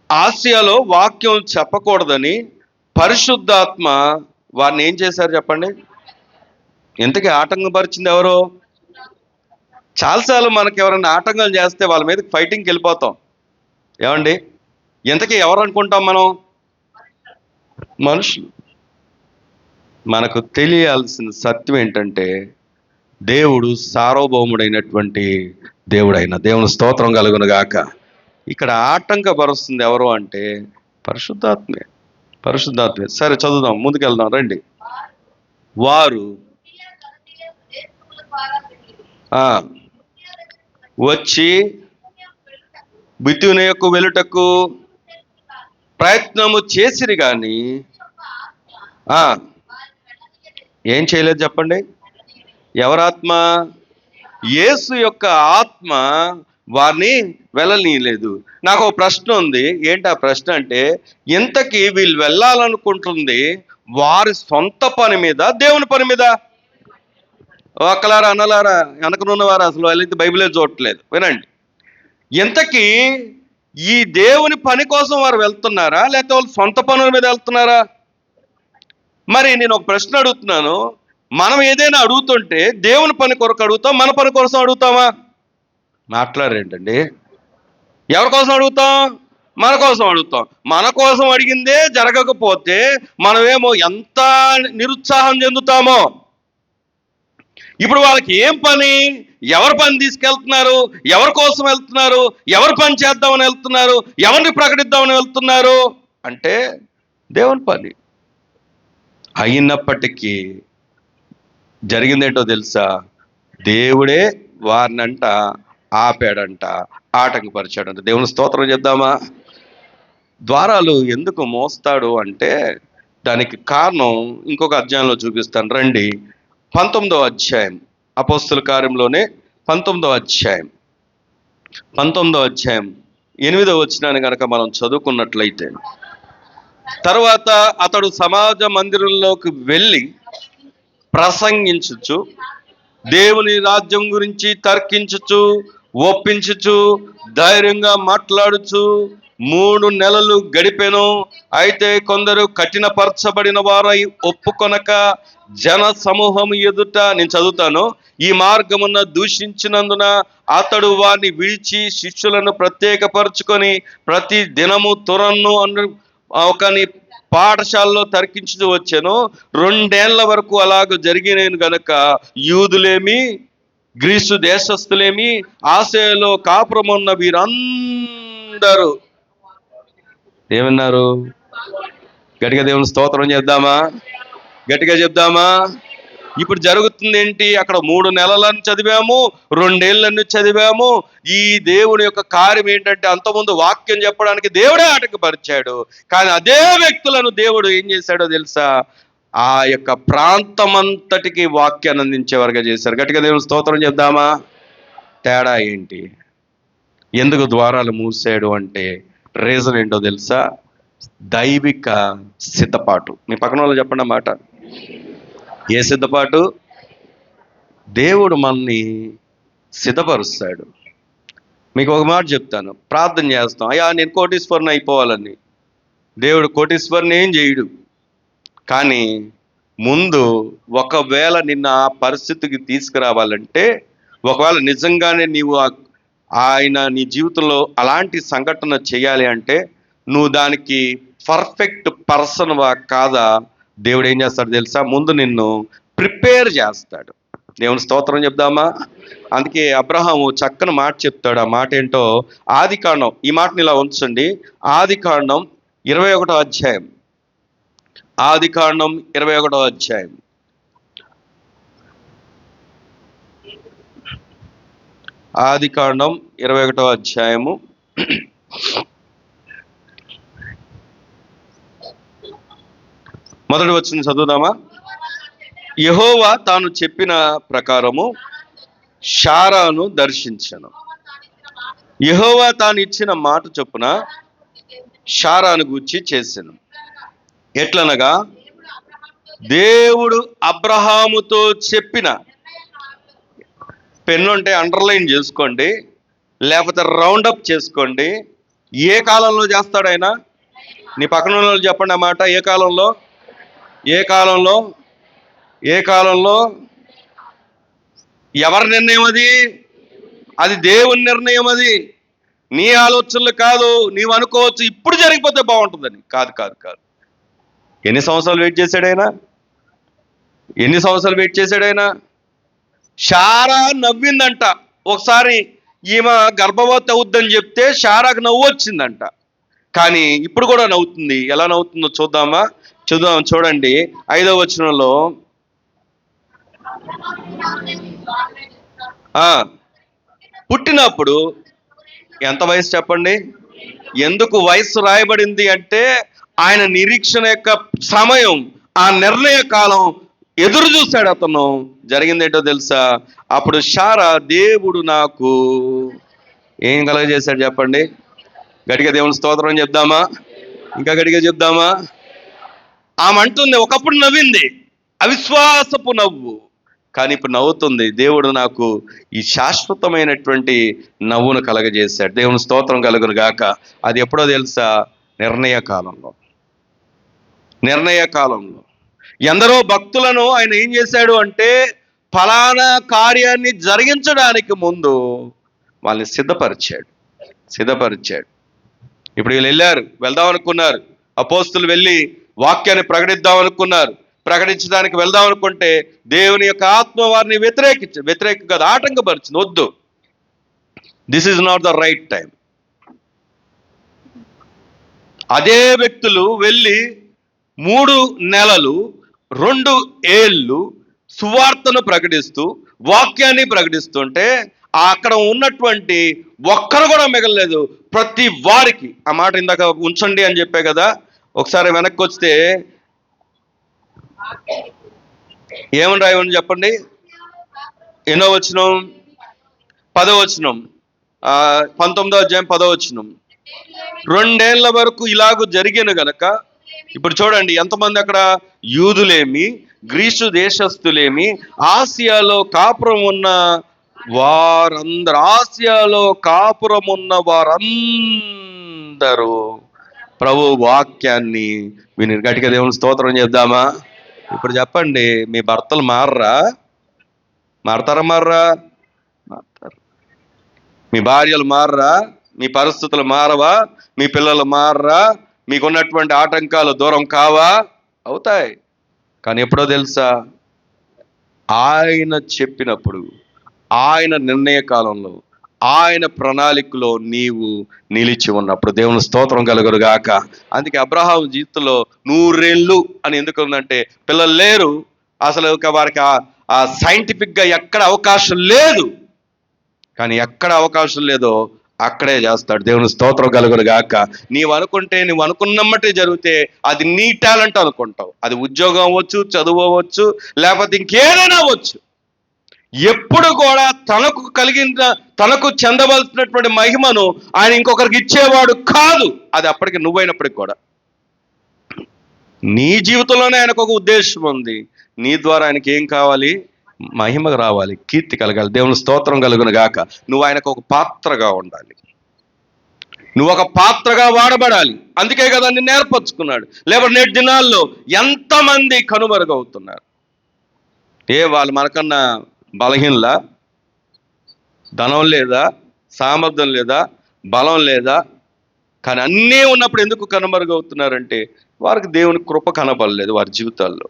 ఆసియాలో వాక్యం చెప్పకూడదని పరిశుద్ధాత్మ వారిని ఏం చేశారు చెప్పండి? ఇంతకీ ఆటంకపరిచింది ఎవరు? చాలాసార్లు మనకి ఎవరైనా ఆటంకాలు చేస్తే వాళ్ళ మీద ఫైటింగ్కి వెళ్ళిపోతాం. ఏమండి? ఇంతకీ ఎవరు అనుకుంటాం మనం? మనుషులు. మనకు తెలియాల్సిన సత్యం ఏంటంటే దేవుడు సార్వభౌముడైనటువంటి దేవుడైన దేవుని స్తోత్రం కలుగును గాక. ఇక్కడ ఆటంకపరుస్తుంది ఎవరు అంటే పరిశుద్ధాత్మే. సరే చదువుదాం, ముందుకెళ్దాం రండి. వారు వచ్చి బితుని యొక్క వెలుటకు ప్రయత్నము చేసిరి కానీ ఏం చేయలేదు చెప్పండి? ఎవరాత్మ? యేసు యొక్క ఆత్మ వారిని వెళ్ళనీయలేదు. నాకు ఒక ప్రశ్న ఉంది. ఏంటి ఆ ప్రశ్న అంటే, ఇంతకీ వీళ్ళు వెళ్ళాలనుకుంటుంది వారి సొంత పని మీద, దేవుని పని మీద? ఒక్కలారా అన్నలారా వెనకనున్నవారు అసలు వాళ్ళైతే బైబిలే చూడట్లేదు. వినండి, ఇంతకీ ఈ దేవుని పని కోసం వారు వెళ్తున్నారా, లేకపోతే వాళ్ళు సొంత పనుల మీద వెళ్తున్నారా? మరి నేను ఒక ప్రశ్న అడుగుతున్నాను. మనం ఏదైనా అడుగుతుంటే దేవుని పని కొరకు అడుగుతాం, మన పని కోసం అడుగుతామా? మాట్లాడరేంటండి? ఎవరి కోసం అడుగుతాం? మన కోసం అడుగుతాం. మన కోసం అడిగిందే జరగకపోతే మనమేమో ఎంత నిరుత్సాహం చెందుతామో. ఇప్పుడు వాళ్ళకి ఏం పని? ఎవరి పని తీసుకెళ్తున్నారు? ఎవరి కోసం వెళ్తున్నారు? ఎవరి పని చేద్దామని వెళ్తున్నారు? ఎవరిని ప్రకటిద్దామని వెళ్తున్నారు అంటే దేవుని పని. అయినప్పటికీ జరిగిందేంటో తెలుసా? దేవుడే వారినంట ఆపాడంట, ఆటంకపరిచాడంట. దేవుని స్తోత్రం చేద్దామా? ద్వారాలు ఎందుకు మోస్తాడు అంటే దానికి కారణం ఇంకొక అధ్యాయంలో చూపిస్తాను. రండి, 19వ అధ్యాయం, అపోస్తుల కార్యంలోనే 19వ అధ్యాయం 8వ వచనాన్ని కనుక మనం చదువుకున్నట్లయితే, తర్వాత అతడు సమాజ మందిరంలోకి వెళ్ళి ప్రసంగించుచు, దేవుని రాజ్యం గురించి తర్కించుచు, ఒప్పించుచు, ధైర్యంగా మాట్లాడుచు 3 నెలలు గడిపెను. అయితే కొందరు కఠినపరచబడిన వారై ఒప్పుకొనక జన సమూహం ఎదుట, నేను చదువుతాను, ఈ మార్గమున దూషించినందున అతడు వారిని విడిచి శిష్యులను ప్రత్యేకపరుచుకొని ప్రతి దినము తురన్ను ఒకని పాఠశాలలో తర్కించుతూ వచ్చాను. 2 ఏళ్ల వరకు అలాగ జరిగిన గనక యూదులేమి గ్రీసు దేశస్థులేమి ఆసియాలో కాపురమున్న వీరందరూ ఏమన్నారు? గట్టిగా దేవుని స్తోత్రం చేద్దామా? గట్టిగా చెప్దామా? ఇప్పుడు జరుగుతుంది ఏంటి? అక్కడ 3 నెలలను చదివాము, 2 ఏళ్ళని చదివాము. ఈ దేవుని యొక్క కార్యం ఏంటంటే, అంతకుముందు వాక్యం చెప్పడానికి దేవుడే ఆటంకపరిచాడు, కానీ అదే వ్యక్తులను దేవుడు ఏం చేశాడో తెలుసా? ఆ యొక్క ప్రాంతమంతటికి వాక్యాన్ని అందించేవారుగా చేశారు. గట్టిగా దేవుని స్తోత్రం చేద్దామా? తేడా ఏంటి? ఎందుకు ద్వారాలు మూసాడు అంటే రీజన్ ఏంటో తెలుసా? దైవిక సిద్ధపాటు. మీ పక్కన వాళ్ళు చెప్పండి మాట. ఏ సిద్ధపాటు? దేవుడు మనల్ని సిద్ధపరుస్తాడు. మీకు ఒక మాట చెప్తాను. ప్రార్థన చేస్తాం, అయ్యా నేను కోటీశ్వరుని అయిపోవాలని. దేవుడు కోటీశ్వరుని ఏం చేయడు. కానీ ముందు ఒకవేళ నిన్న ఆ పరిస్థితికి తీసుకురావాలంటే, ఒకవేళ నిజంగానే నీవు ఆయన నీ జీవితంలో అలాంటి సంఘటన చేయాలి అంటే, నువ్వు దానికి పర్ఫెక్ట్ పర్సన్వా కాదా, దేవుడు ఏం చేస్తాడు తెలుసా? ముందు నిన్ను ప్రిపేర్ చేస్తాడు. దేవుని స్తోత్రం చెప్దామా? అందుకే అబ్రహాము చక్కని మాట చెప్తాడు. ఆ మాట ఏంటో ఆదికాండం, ఈ మాటని ఇలా ఉంచండి, ఆదికాండం 21వ అధ్యాయం, ఆదికాండం 21వ అధ్యాయం, ఆదికాండం 21వ అధ్యాయము 1వ వచనం చదువుదామా? యెహోవా తాను చెప్పిన ప్రకారము శారాను దర్శించెను. యెహోవా తాను ఇచ్చిన మాట చొప్పున శారాను గూర్చి చేసెను. ఎట్లనగా దేవుడు అబ్రహాముతో చెప్పిన, పెన్ను అంటే అండర్లైన్ చేసుకోండి, లేకపోతే రౌండప్ చేసుకోండి. ఏ కాలంలో చేస్తాడు ఆయన? నీ పక్కన ఉన్న వాళ్ళు చెప్పండి ఆ మాట. ఏ కాలంలో? ఏ కాలంలో? ఏ కాలంలో? ఎవరి నిర్ణయం అది? అది దేవుని నిర్ణయం. అది నీ ఆలోచనలు కాదు. నీవు అనుకోవచ్చు ఇప్పుడు జరిగిపోతే బాగుంటుందని. కాదు కాదు కాదు. ఎన్ని సంవత్సరాలు వెయిట్ చేశాడు ఆయన? ఎన్ని సంవత్సరాలు వెయిట్ చేశాడు ఆయన? శారా నవ్విందంట. ఒకసారి ఈమె గర్భవతి అవుద్దని చెప్తే శారాకు నవ్వు వచ్చిందంట. కానీ ఇప్పుడు కూడా నవ్వుతుంది. ఎలా నవ్వుతుందో చూద్దామా? చూడండి 5వ వచనంలో. పుట్టినప్పుడు ఎంత వయసు చెప్పండి? ఎందుకు వయసు రాయబడింది అంటే ఆయన నిరీక్షణ యొక్క సమయం, ఆ నిర్ణయ కాలం ఎదురు చూశాడు అతను. జరిగిందేంటో తెలుసా? అప్పుడు శారా, దేవుడు నాకు ఏం కలగజేశాడు చెప్పండి? గట్టిగా దేవుని స్తోత్రం చెప్దామా? ఇంకా గట్టిగా చెప్దామా? ఆమె అంటుంది, ఒకప్పుడు నవ్వింది, అవిశ్వాసపు నవ్వు, కానీ ఇప్పుడు నవ్వుతుంది. దేవుడు నాకు ఈ శాశ్వతమైనటువంటి నవ్వును కలగజేశాడు. దేవుని స్తోత్రం కలుగును గాక. అది ఎప్పుడో తెలుసా? నిర్ణయ కాలంలో. నిర్ణయ కాలంలో ఎందరో భక్తులను ఆయన ఏం చేశాడు అంటే ఫలానా కార్యాన్ని జరిగించడానికి ముందు వాళ్ళని సిద్ధపరిచాడు. ఇప్పుడు వీళ్ళు వెళ్దాం అనుకున్నారు. అపోస్తులు వెళ్ళి వాక్యాన్ని ప్రకటిద్దాం అనుకున్నారు. ప్రకటించడానికి వెళ్దాం అనుకుంటే దేవుని యొక్క ఆత్మ వారిని వ్యతిరేకంగా ఆటంకపరిచింది. వద్దు, this is not the right time. అదే వ్యక్తులు వెళ్ళి 3 నెలలు 2 ఏళ్ళు సువార్తను ప్రకటిస్తూ వాక్యాన్ని ప్రకటిస్తుంటే అక్కడ ఉన్నటువంటి ఒక్కరు కూడా మిగలలేదు. ప్రతి వారికి ఆ మాట ఇందాక ఉంచండి అని చెప్పే కదా. ఒకసారి వెనక్కి వస్తే ఏమని రాయమని చెప్పండి? ఎన్నో వచనం? 10వ వచనం. 19వ అధ్యాయం 10వ వచనం. 2 ఏళ్ల వరకు ఇలాగూ జరిగిన గనక. ఇప్పుడు చూడండి ఎంతమంది అక్కడ? యూదులేమి, గ్రీసు దేశస్థులేమి, ఆసియాలో కాపురం ఉన్న వారందరూ ప్రభు వాక్యాన్ని విని. గట్టిగా దేవుని స్తోత్రం చేద్దామా? ఇప్పుడు చెప్పండి, మీ భర్తలు మారతారా? మారతారు. మీ భార్యలు మారరా? మీ పరిస్థితులు మారవా? మీ పిల్లలు మారరా? మీకున్నటువంటి ఆటంకాలు దూరం కావా? అవుతాయి. కానీ ఎప్పుడో తెలుసా? ఆయన చెప్పినప్పుడు, ఆయన నిర్ణయ కాలంలో, ఆయన ప్రణాళికలో నీవు నిలిచి ఉన్నప్పుడు. దేవుని స్తోత్రం కలుగును గాక. అందుకే అబ్రహాము జీవితంలో 100 ఏళ్ళు అని ఎందుకు ఉందంటే పిల్లలు లేరు. అసలు వారికి ఆ సైంటిఫిక్గా ఎక్కడ అవకాశం లేదు. కానీ ఎక్కడ అవకాశం లేదో అక్కడే చేస్తాడు. దేవుని స్తోత్రం కలుగును గాక. నీవు అనుకున్నమ్మటే జరిగితే అది నీ టాలెంట్ అనుకుంటావు. అది ఉద్యోగం అవ్వచ్చు, చదువు అవ్వచ్చు, లేకపోతే ఇంకేదైనా అవ్వచ్చు. ఎప్పుడు కూడా తనకు చెందవలసినటువంటి మహిమను ఆయన ఇంకొకరికి ఇచ్చేవాడు కాదు. అది అప్పటికి నువ్వైనప్పటికి కూడా నీ జీవితంలోనే ఆయనకు ఒక ఉద్దేశం ఉంది. నీ ద్వారా ఆయనకి ఏం కావాలి? మహిమ రావాలి, కీర్తి కలగాలి. దేవుని స్తోత్రం కలుగును గాక. నువ్వు ఆయనకు ఒక పాత్రగా ఉండాలి. నువ్వు ఒక పాత్రగా వాడబడాలి. అందుకే కదా నిన్ను ఏర్పరచుకున్నాడు. లేకపోతే నేటి దినాల్లో ఎంతమంది కనుమరుగవుతున్నారు? వాళ్ళు మనకన్నా బలహీనలా? ధనం లేదా? సామర్థ్యం లేదా? బలం లేదా? కానీ అన్నీ ఉన్నప్పుడు ఎందుకు కనుమరుగవుతున్నారంటే వారికి దేవుని కృప కనబడలేదు వారి జీవితాల్లో.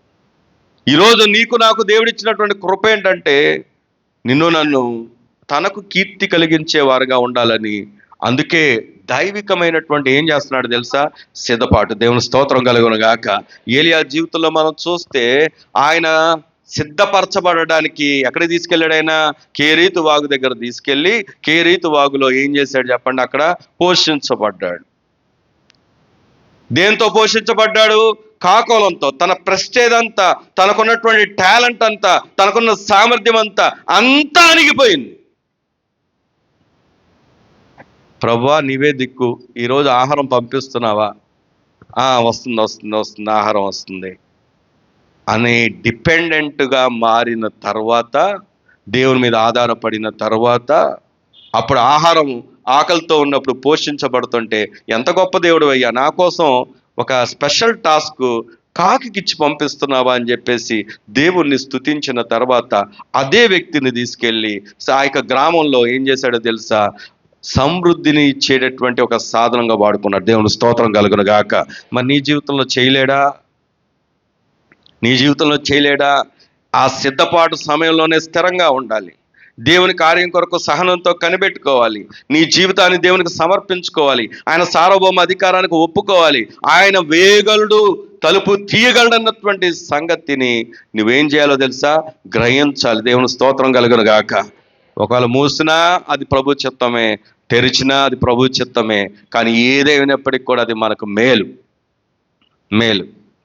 ఈరోజు నీకు నాకు దేవుడిచ్చినటువంటి కృప ఏంటంటే నన్ను తనకు కీర్తి కలిగించే వారుగా ఉండాలని. అందుకే దైవికమైనటువంటి ఏం చేస్తున్నాడు తెలుసా? సిద్ధపాటు. దేవుని స్తోత్రం కలుగును గాక. ఏలియా జీవితంలో మనం చూస్తే ఆయన సిద్ధపరచబడడానికి ఎక్కడ తీసుకెళ్ళాడు? ఆయన కేరీతు వాగు దగ్గర తీసుకెళ్ళి కేరీతు వాగులో ఏం చేశాడు చెప్పండి? అక్కడ పోషించబడ్డాడు. దేంతో పోషించబడ్డాడు? కాకోలంతో. తన ప్రెస్టేజ్ అంతా, తనకున్నటువంటి టాలెంట్ అంతా, తనకున్న సామర్థ్యం అంతా అణిగిపోయింది. ప్రభువా నీవే దిక్కు, ఈరోజు ఆహారం పంపిస్తున్నావా? వస్తుంది ఆహారం వస్తుంది అని డిపెండెంట్గా మారిన తర్వాత, దేవుని మీద ఆధారపడిన తర్వాత అప్పుడు ఆహారం ఆకలితో ఉన్నప్పుడు పోషించబడుతుంటే ఎంత గొప్ప దేవుడు అయ్యా, నా కోసం ఒక స్పెషల్ టాస్క్ కాకికిచ్చి పంపిస్తున్నావా అని చెప్పేసి దేవుణ్ణి స్తుతించిన తర్వాత అదే వ్యక్తిని తీసుకెళ్ళి ఆ యొక్క గ్రామంలో ఏం చేశాడో తెలుసా, సమృద్ధిని ఇచ్చేటటువంటి ఒక సాధనంగా వాడుకున్నాడు. దేవుని స్తోత్రం కలుగును గాక. మరి నీ జీవితంలో చేయలేడా? నీ జీవితంలో చేయలేడా? ఆ సిద్ధపాటు సమయంలోనే స్థిరంగా ఉండాలి. దేవుని కార్యం కొరకు సహనంతో కనిపెట్టుకోవాలి. నీ జీవితాన్ని దేవునికి సమర్పించుకోవాలి. ఆయన సార్వభౌమ అధికారానికి ఒప్పుకోవాలి. ఆయన వేయగలడు, తలుపు తీయగలడు అన్నటువంటి సంగతిని నువ్వేం చేయాలో తెలుసా, గ్రహించాలి. దేవుని స్తోత్రం కలుగును గాక. ఒకవేళ మూసినా అది ప్రభు చిత్తమే, తెరిచినా అది ప్రభు చిత్తమే. కానీ ఏదైనప్పటికీ కూడా అది మనకు మేలు.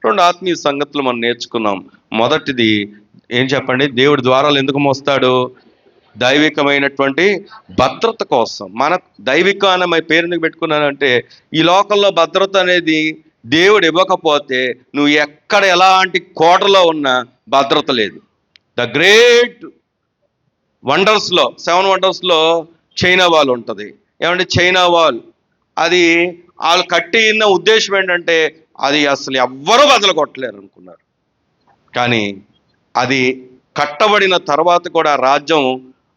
రెండు ఆత్మీయ సంగతులు మనం నేర్చుకున్నాం. మొదటిది ఏం చెప్పండి, దేవుడి ద్వారాలు ఎందుకు మోస్తాడు? దైవికమైనటువంటి భద్రత కోసం. మన దైవిక అనే పేరు ఎందుకు పెట్టుకున్నానంటే, ఈ లోకంలో భద్రత అనేది దేవుడు ఇవ్వకపోతే నువ్వు ఎక్కడ ఎలాంటి కోటలో ఉన్నా భద్రత లేదు. ద గ్రేట్ వండర్స్లో 7 వండర్స్లో చైనా వాల్ ఉంటుంది. ఏమంటే చైనా వాల్ అది వాళ్ళు కట్టిన ఉద్దేశం ఏంటంటే అది అసలు ఎవ్వరూ బదలు కొట్టలేరు అనుకున్నారు. కానీ అది కట్టబడిన తర్వాత కూడా రాజ్యం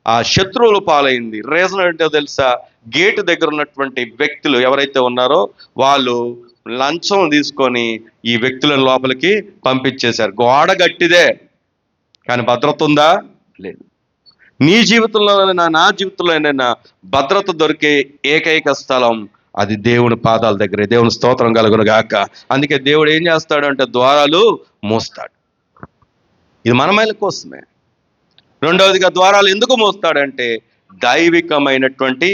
ఆ శత్రువుల పాలైంది. రీజన్ ఏంటో తెలుసా, గేటు దగ్గర ఉన్నటువంటి వ్యక్తులు ఎవరైతే ఉన్నారో వాళ్ళు లంచం తీసుకొని ఈ వ్యక్తులను లోపలికి పంపించేశారు. గోడ గట్టిదే కానీ భద్రత ఉందా? లేదు. నీ జీవితంలోనైనా నా జీవితంలోనైనా భద్రత దొరికే ఏకైక స్థలం అది దేవుని పాదాల దగ్గరే. దేవుని స్తోత్రం కలుగును గాక. అందుకే దేవుడు ఏం చేస్తాడు అంటే ద్వారాలు మోస్తాడు. ఇది మన మేలు కోసమే. రెండవదిగా ద్వారాలు ఎందుకు మోస్తాడంటే దైవికమైనటువంటి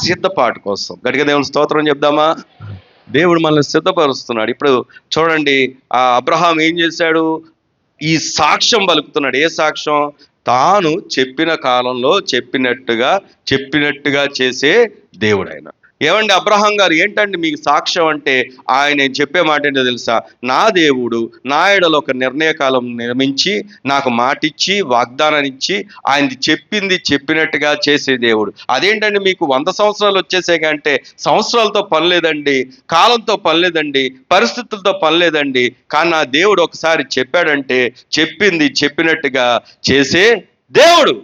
సిద్ధపాటు కోసం. గట్టిగా దేవుని స్తోత్రం చెప్దామా? దేవుడు మనల్ని సిద్ధపరుస్తున్నాడు. ఇప్పుడు చూడండి, ఆ అబ్రహాం ఏం చేశాడు? ఈ సాక్ష్యం పలుకుతున్నాడు. ఏ సాక్ష్యం? తాను చెప్పిన కాలంలో చెప్పినట్టుగా చేసే దేవుడు ఆయన. ఏమండి అబ్రహాం గారు, ఏంటండి మీకు సాక్ష్యం అంటే ఆయన చెప్పే మాట ఏంటో తెలుసా, నా దేవుడు నా ఎడలో ఒక నిర్ణయ కాలం నిర్మించి నాకు మాటిచ్చి వాగ్దానం ఇచ్చి ఆయనది చెప్పింది చెప్పినట్టుగా చేసే దేవుడు. అదేంటండి మీకు 100 సంవత్సరాలు వచ్చేసే కంటే సంవత్సరాలతో పని లేదండి, కాలంతో పని లేదండి, పరిస్థితులతో పని లేదండి. కానీ నా దేవుడు ఒకసారి చెప్పాడంటే చెప్పింది చెప్పినట్టుగా చేసే దేవుడు.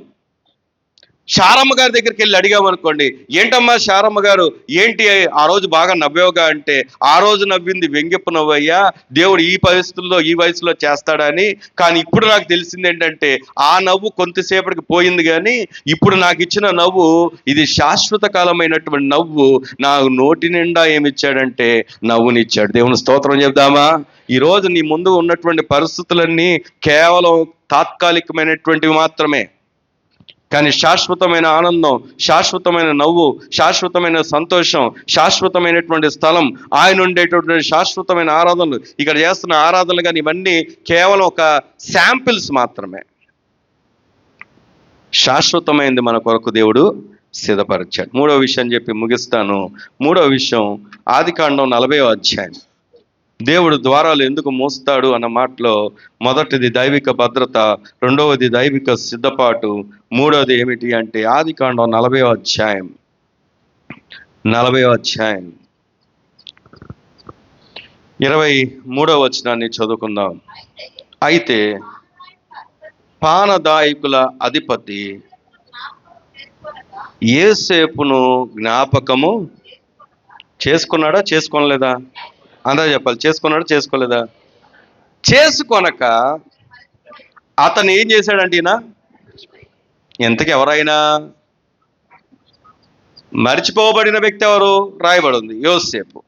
శారమ్మ గారి దగ్గరికి వెళ్ళి అడిగామనుకోండి, ఏంటమ్మా శారమ్మ గారు, ఏంటి ఆ రోజు బాగా నవ్వేవుగా అంటే, ఆ రోజు నవ్వింది వెంగిప్పు నవ్వయ్యా, దేవుడు ఈ పరిస్థితుల్లో ఈ వయసులో చేస్తాడని. కానీ ఇప్పుడు నాకు తెలిసింది ఏంటంటే ఆ నవ్వు కొంతసేపటికి పోయింది, కానీ ఇప్పుడు నాకు ఇచ్చిన నవ్వు ఇది శాశ్వత కాలమైనటువంటి నవ్వు. నా నోటి నిండా ఏమిచ్చాడంటే నవ్వునిచ్చాడు. దేవుని స్తోత్రం చెప్దామా? ఈరోజు నీ ముందు ఉన్నటువంటి పరిస్థితులన్నీ కేవలం తాత్కాలికమైనటువంటివి మాత్రమే. కానీ శాశ్వతమైన ఆనందం, శాశ్వతమైన నవ్వు, శాశ్వతమైన సంతోషం, శాశ్వతమైనటువంటి స్థలం, ఆయన ఉండేటటువంటి శాశ్వతమైన ఆరాధనలు, ఇక్కడ చేస్తున్న ఆరాధనలు కానీ ఇవన్నీ కేవలం ఒక శాంపిల్స్ మాత్రమే. శాశ్వతమైనది మన కొరకు దేవుడు సిద్ధపరిచాడు. మూడో విషయం చెప్పి ముగిస్తాను. మూడో విషయం ఆదికాండం 40వ అధ్యాయం. దేవుడు ద్వారాలు ఎందుకు మోస్తాడు అన్న మాటలో మొదటిది దైవిక భద్రత, రెండవది దైవిక సిద్ధపాటు, మూడవది ఏమిటి అంటే ఆదికాండం 40వ అధ్యాయం 23వ వచనాన్ని చదువుకుందాం. అయితే పానదాయకుల అధిపతి యోసేపును జ్ఞాపకము చేసుకున్నాడా చేసుకోలేదా? అందరూ చెప్పాలి. చేసుకున్నాడా చేసుకోలేదా? చేసుకొనక అతను ఏం చేశాడంటే, ఈయన ఎంతకి ఎవరైనా మర్చిపోబడిన వ్యక్తి ఎవరు? రాయబడి ఉంది యోసేపు.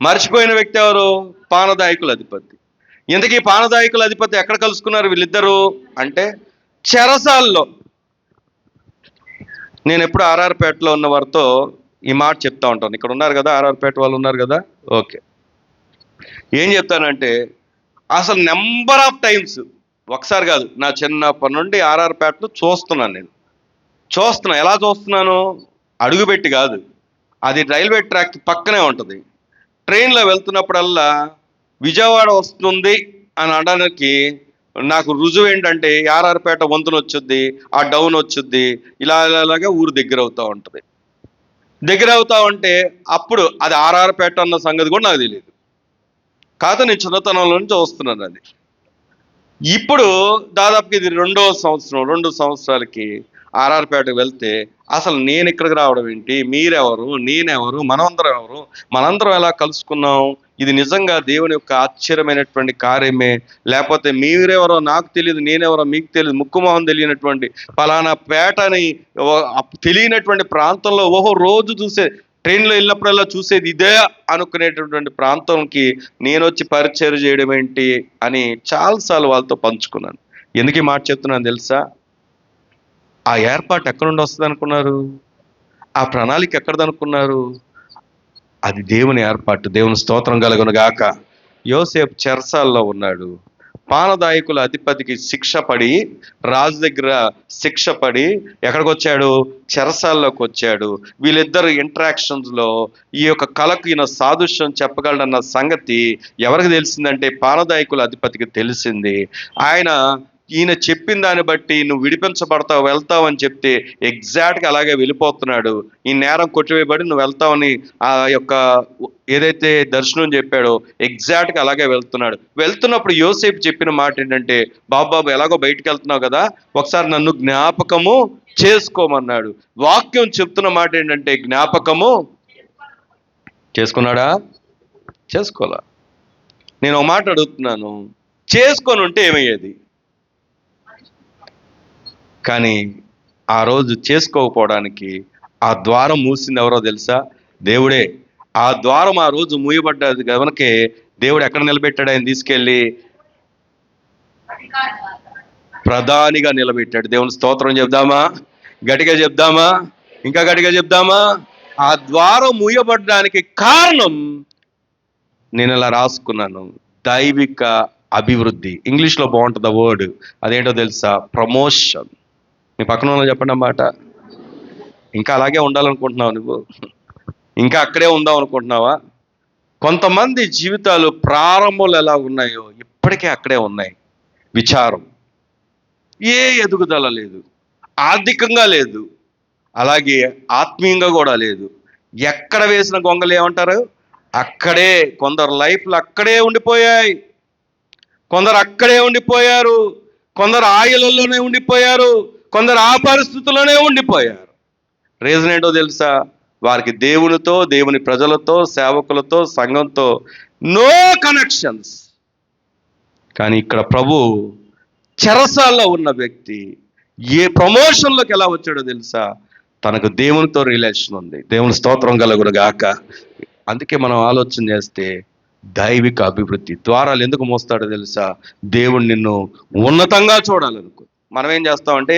మర్చిపోయిన వ్యక్తి ఎవరు? పానదాయకుల అధిపతి. ఇంతకీ పానదాయకుల అధిపతి ఎక్కడ కలుసుకున్నారు వీళ్ళిద్దరూ అంటే చెరసాల్లో. నేను ఎప్పుడు ఆర్ఆర్పేటలో ఉన్న వారితో ఈ మాట చెప్తా ఉంటాను. ఇక్కడ ఉన్నారు కదా, ఆర్ఆర్పేట వాళ్ళు ఉన్నారు కదా, ఓకే. ఏం చెప్తానంటే అసలు నెంబర్ ఆఫ్ టైమ్స్, ఒకసారి కాదు, నా చిన్నప్పటి నుండి ఆర్ఆర్పేటను చూస్తున్నాను. ఎలా చూస్తున్నాను? అడుగుపెట్టి కాదు, అది రైల్వే ట్రాక్ పక్కనే ఉంటుంది. ట్రైన్లో వెళ్తున్నప్పుడల్లా విజయవాడ వస్తుంది అని అనడానికి నాకు రుజువు ఏంటంటే ఆర్ఆర్పేట వంతున వచ్చుద్ది, ఆ డౌన్ వచ్చుద్ది, ఇలాగా ఊరు దగ్గర అవుతూ ఉంటుంది. దగ్గర అవుతావంటే అప్పుడు అది ఆర్ఆర్పేట అన్న సంగతి కూడా నాకు తెలియదు. కాదు, నేను చిన్నతనంలో నుంచి వస్తున్నాను అది. ఇప్పుడు దాదాపుకి ఇది 2వ సంవత్సరం, 2 సంవత్సరాలకి ఆర్ఆర్పేటకు వెళ్తే అసలు నేను ఇక్కడికి రావడం ఏంటి, మీరెవరు, నేనెవరు, మనందరం ఎవరు, మనందరం ఎలా కలుసుకున్నాం, ఇది నిజంగా దేవుని యొక్క ఆశ్చర్యమైనటువంటి కార్యమే, లేకపోతే మీరెవరో నాకు తెలియదు, నేనెవరో మీకు తెలియదు, ముక్కుమోహం తెలియనటువంటి ఫలానా పేటని తెలియనటువంటి ప్రాంతంలో ఓహో రోజు చూసే ట్రైన్లో వెళ్ళినప్పుడల్లా చూసేది ఇదే అనుకునేటటువంటి ప్రాంతంకి నేను వచ్చి పరిచయం చేయడం ఏంటి అని చాలాసార్లు వాళ్ళతో పంచుకున్నాను. ఎందుకు ఈ మాట చెప్తున్నాను తెలుసా? ఆ ఏర్పాటు ఎక్కడ నుండి వస్తుంది అనుకున్నారు? ఆ ప్రణాళిక ఎక్కడిది అనుకున్నారు? అది దేవుని ఏర్పాటు. దేవుని స్తోత్రం కలుగును గాక. యోసేపు చెరసాల్లో ఉన్నాడు. పానదాయకుల అధిపతికి శిక్ష పడి, రాజు దగ్గర శిక్ష పడి ఎక్కడికి వచ్చాడు? చెరసాల్లోకి వచ్చాడు. వీళ్ళిద్దరు ఇంటరాక్షన్స్ లో ఈ యొక్క కళకు ఈయన సాదృశ్యం చెప్పగలడన్న సంగతి ఎవరికి తెలిసిందంటే పానదాయకుల అధిపతికి తెలిసింది. ఈయన చెప్పిన దాన్ని బట్టి నువ్వు విడిపించబడతావు, వెళ్తావు అని చెప్తే ఎగ్జాక్ట్గా అలాగే వెళ్ళిపోతున్నాడు. ఈ నేరం కొట్టివేయబడి నువ్వు వెళ్తావని ఆ యొక్క ఏదైతే దర్శనం చెప్పాడో ఎగ్జాక్ట్గా అలాగే వెళ్తున్నాడు. వెళ్తున్నప్పుడు యోసేపు చెప్పిన మాట ఏంటంటే, బాబు ఎలాగో బయటికి వెళ్తున్నావు కదా, ఒకసారి నన్ను జ్ఞాపకము చేసుకోమన్నాడు. వాక్యం చెప్తున్న మాట ఏంటంటే జ్ఞాపకము చేసుకున్నాడా? చేసుకోవాలా? నేను ఒక మాట అడుగుతున్నాను, చేసుకొని ఉంటే ఏమయ్యేది? కానీ ఆ రోజు చేసుకోకపోవడానికి ఆ ద్వారం మూసింది ఎవరో తెలుసా? దేవుడే. ఆ ద్వారం ఆ రోజు మూయబడ్డది కనుకే దేవుడు ఎక్కడ నిలబెట్టాడు? ఆయన తీసుకెళ్ళి ప్రధానిగా నిలబెట్టాడు. దేవుని స్తోత్రం చెప్దామా? గట్టిగా చెప్దామా? ఇంకా గట్టిగా చెప్దామా? ఆ ద్వారం మూయబడ్డానికి కారణం నేను ఇలా రాసుకున్నాను, దైవిక అభివృద్ధి. ఇంగ్లీష్లో బాగుంటుంది ఆ వర్డ్, అదేంటో తెలుసా? ప్రమోషన్. మీ పక్కన వాళ్ళు చెప్పండి అన్నమాట. ఇంకా అలాగే ఉండాలనుకుంటున్నావు నువ్వు? ఇంకా అక్కడే ఉందాం అనుకుంటున్నావా? కొంతమంది జీవితాలు ప్రారంభంలో ఎలా ఉన్నాయో ఇప్పటికే అక్కడే ఉన్నాయి. విచారం, ఏ ఎదుగుదల లేదు, ఆర్థికంగా లేదు, అలాగే ఆత్మీయంగా కూడా లేదు. ఎక్కడ వేసిన గొంగలు ఏమంటారు? అక్కడే. కొందరు లైఫ్లు అక్కడే ఉండిపోయాయి, కొందరు అక్కడే ఉండిపోయారు, కొందరు ఆయిలలోనే ఉండిపోయారు, కొందరు ఆ పరిస్థితుల్లోనే ఉండిపోయారు. రీజన్ ఏంటో తెలుసా? వారికి దేవునితో, దేవుని ప్రజలతో, సేవకులతో, సంఘంతో నో కనెక్షన్స్. కానీ ఇక్కడ ప్రభు చెరసాల్లో ఉన్న వ్యక్తి ఏ ప్రమోషన్లోకి ఎలా వచ్చాడో తెలుసా? తనకు దేవునితో రిలేషన్ ఉంది. దేవుని స్తోత్రం కలుగును గాక. అందుకే మనం ఆలోచన చేస్తే దైవిక అభివృద్ధి ద్వారాలు ఎందుకు మోస్తాడో తెలుసా? దేవుడు నిన్ను ఉన్నతంగా చూడాలనుకో. మనం ఏం చేస్తామంటే